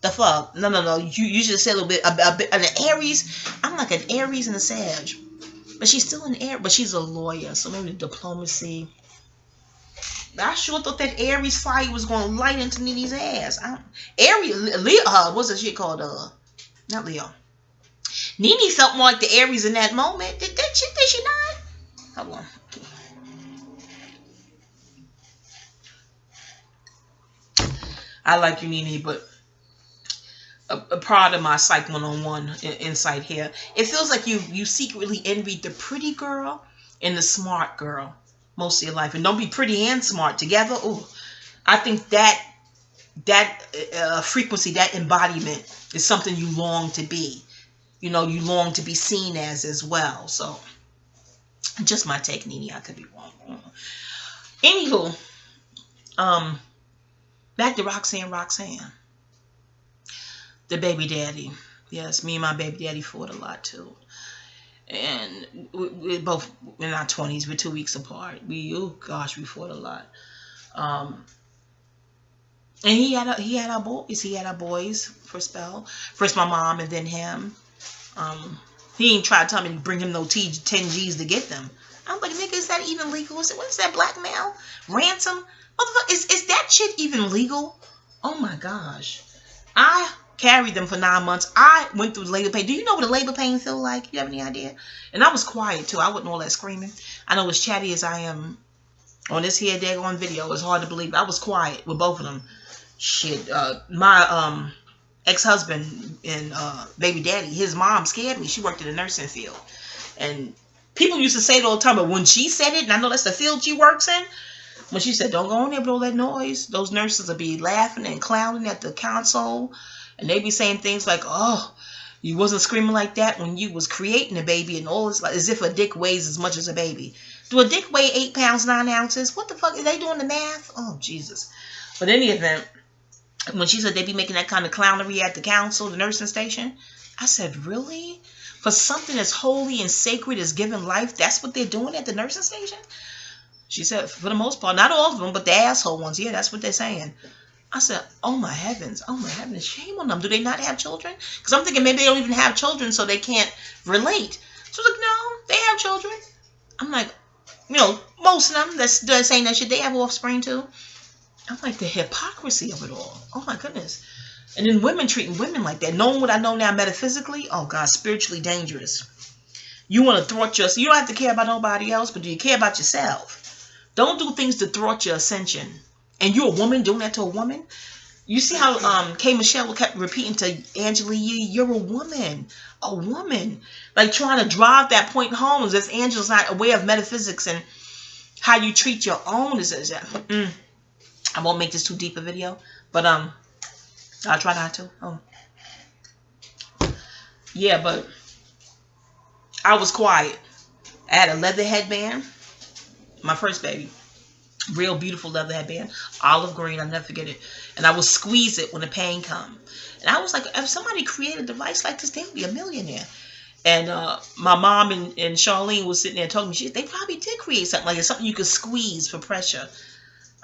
The fuck? No. You should say a little bit. An Aries. I'm like an Aries and a Sag. But she's still an Aries. But she's a lawyer. So maybe diplomacy. But I sure thought that Aries fire was going to light into Nene's ass. Aries, Leo, what's that shit called? Not Leo. Nene felt more like the Aries in that moment. Did she not? Hold on. I like you, Nene, but a part of my Psych 101 insight here. It feels like you secretly envied the pretty girl and the smart girl most of your life. And don't be pretty and smart together. Ooh, I think that frequency, that embodiment is something you long to be. You know, you long to be seen as well. So, just my take, Nene. I could be wrong. Anywho, back to Roxanne. The baby daddy. Yes, me and my baby daddy fought a lot too. And we're both in our 20s. We're 2 weeks apart. We fought a lot. And he had our boys. He had our boys for a spell. First my mom and then him. He ain't tried to tell me to bring him no 10 G's to get them. I'm like, nigga, is that even legal? What is that, blackmail? Ransom? Motherfucker, is that shit even legal? Oh my gosh. I carried them for 9 months. I went through labor pain. Do you know what a labor pain feel like? You have any idea? And I was quiet too. I wasn't all that screaming. I know as chatty as I am on this here daggone video, it's hard to believe. I was quiet with both of them. Shit. My ex-husband and baby daddy, his mom scared me. She worked in the nursing field. And people used to say it all the time, but when she said it, and I know that's the field she works in, when she said, don't go in there with all that noise, those nurses will be laughing and clowning at the console. And they be saying things like, oh, you wasn't screaming like that when you was creating a baby and all this, like as if a dick weighs as much as a baby. Do a dick weigh 8 pounds, 9 ounces? What the fuck? Are they doing the math? Oh, Jesus. But in any event, when she said they be making that kind of clownery at the council, the nursing station, I said, really? For something as holy and sacred as giving life, that's what they're doing at the nursing station? She said, for the most part, not all of them, but the asshole ones. Yeah, that's what they're saying. I said, oh my heavens, shame on them. Do they not have children? Because I'm thinking maybe they don't even have children, so they can't relate. So I was like, no, they have children. I'm like, you know, most of them that's saying that shit, they have offspring too. I'm like, the hypocrisy of it all. Oh my goodness. And then women treating women like that. Knowing what I know now metaphysically, oh God, spiritually dangerous. You want to thwart yourself. You don't have to care about nobody else, but do you care about yourself? Don't do things to thwart your ascension. And you're a woman doing that to a woman? You see how K. Michelle kept repeating to Angela Yee, you're a woman. A woman. Like trying to drive that point home as if Angela's not aware of metaphysics and how you treat your own. I won't make this too deep a video, but I'll try not to. Yeah, but I was quiet. I had a leather headband. My first baby. Real beautiful leather headband. Olive green. I'll never forget it. And I would squeeze it when the pain come. And I was like, if somebody created a device like this, they would be a millionaire. And my mom and Charlene was sitting there telling me, they probably did create something like it. Something you could squeeze for pressure.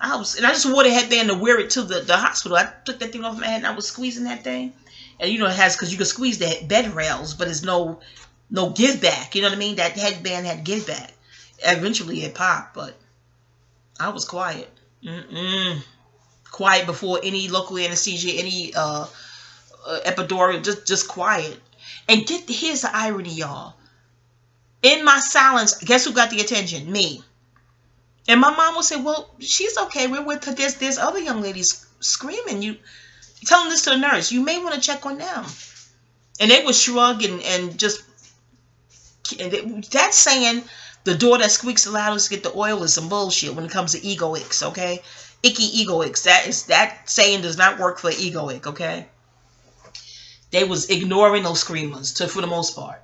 I just wore the headband to wear it to the hospital. I took that thing off my head and I was squeezing that thing. And you know, it has, because you can squeeze the bed rails, but there's no give back. You know what I mean? That headband had give back. Eventually it popped, but I was quiet. Quiet before any local anesthesia, any epidural, just quiet. And here's the irony, y'all. In my silence, guess who got the attention? Me. And my mom will say, well, she's okay. We're with her. There's other young ladies screaming. You telling this to the nurse. You may want to check on them. And they would shrug and just... that's saying The door that squeaks the loudest to get the oil is some bullshit when it comes to egoics, okay? Icky egoics. That saying does not work for egoic, okay? They was ignoring those screamers for the most part.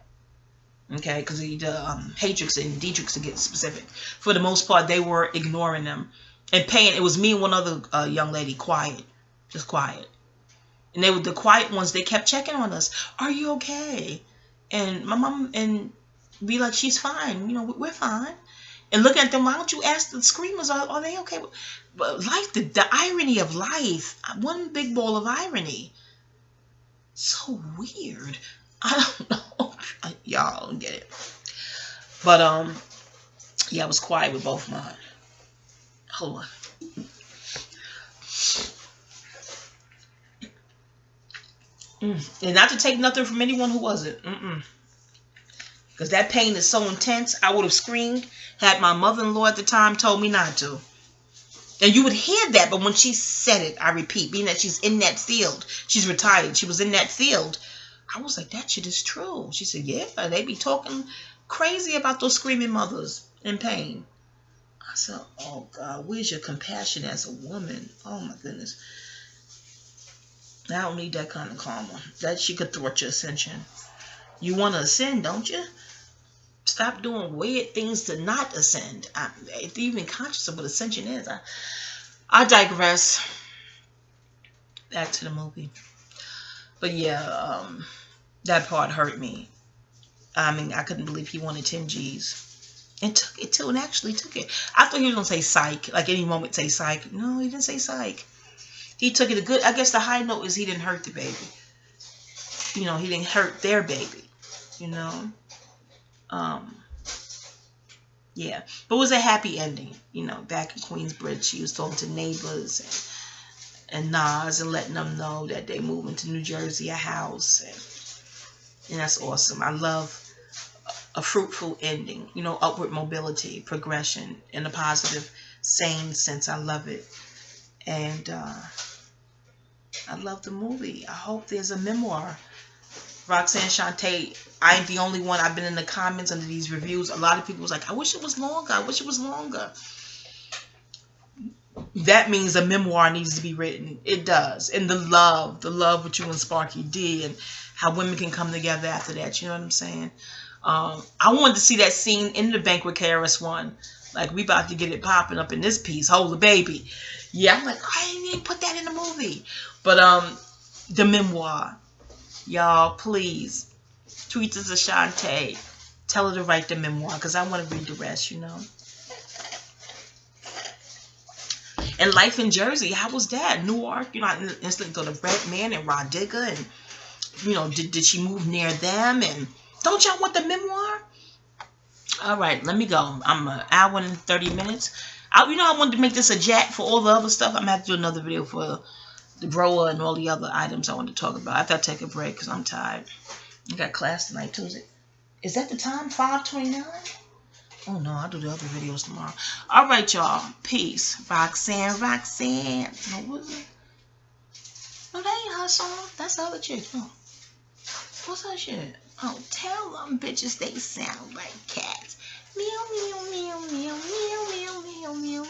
Okay, because the Hatrix and Dietrich to get specific. For the most part, they were ignoring them and paying. It was me and one other young lady, quiet, just quiet. And they were the quiet ones. They kept checking on us. Are you okay? And my mom and be like, she's fine. You know, we're fine. And look at them. Why don't you ask the screamers? Are they okay? But life, the irony of life. One big ball of irony. So weird. I don't know. Y'all don't get it. But yeah, I was quiet with both mine. Hold on. And not to take nothing from anyone who wasn't. Because that pain is so intense, I would have screamed had my mother-in-law at the time told me not to. And you would hear that, but when she said it, I repeat, being that she's in that field, she's retired, she was in that field, I was like, that shit is true. She said, yeah, they be talking crazy about those screaming mothers in pain. I said, oh God, where's your compassion as a woman? Oh my goodness. I don't need that kind of karma. That she could thwart your ascension. You want to ascend, don't you? Stop doing weird things to not ascend. If you're even conscious of what ascension is. I digress. Back to the movie. But yeah, that part hurt me. I mean, I couldn't believe he wanted 10 G's. And took it too, and actually took it. I thought he was going to say psych. Like any moment say psych. No, he didn't say psych. He took it a good, I guess the high note is he didn't hurt the baby. You know, he didn't hurt their baby. You know? Yeah. But it was a happy ending. You know, back in Queensbridge, she was talking to neighbors and Nas and letting them know that they moving to New Jersey, a house. And that's awesome. I love a fruitful ending. You know, upward mobility, progression in a positive, sane sense. I love it. And I love the movie. I hope there's a memoir. Roxanne Shantae, I ain't the only one. I've been in the comments under these reviews. A lot of people was like, I wish it was longer. I wish it was longer. That means a memoir needs to be written. It does. And the love what you and Sparky did, and how women can come together after that. You know what I'm saying? I wanted to see that scene in the Banquet KRS-One. Like, we about to get it popping up in this piece. Hold the baby. Yeah, I'm like, I didn't even put that in the movie. But the memoir. Y'all, please, tweet to Shantae. Tell her to write the memoir, because I want to read the rest, you know. And life in Jersey, how was that? Newark, you know, I instantly thought of Red Man and Rod Digger, and, you know, did she move near them? And don't y'all want the memoir? All right, let me go. I'm an hour and 30 minutes. You know, I wanted to make this a jack for all the other stuff. I'm going to have to do another video for the grower and all the other items I want to talk about. I have to take a break because I'm tired. I got class tonight, too. Is that the time? 5:29? Oh, no, I'll do the other videos tomorrow. All right, y'all. Peace. Roxanne. No, what is it? No, that ain't her song. That's the other chick. Oh. What's that shit? Oh, tell them bitches they sound like cats. Meow, meow, meow, meow, meow, meow, meow, meow.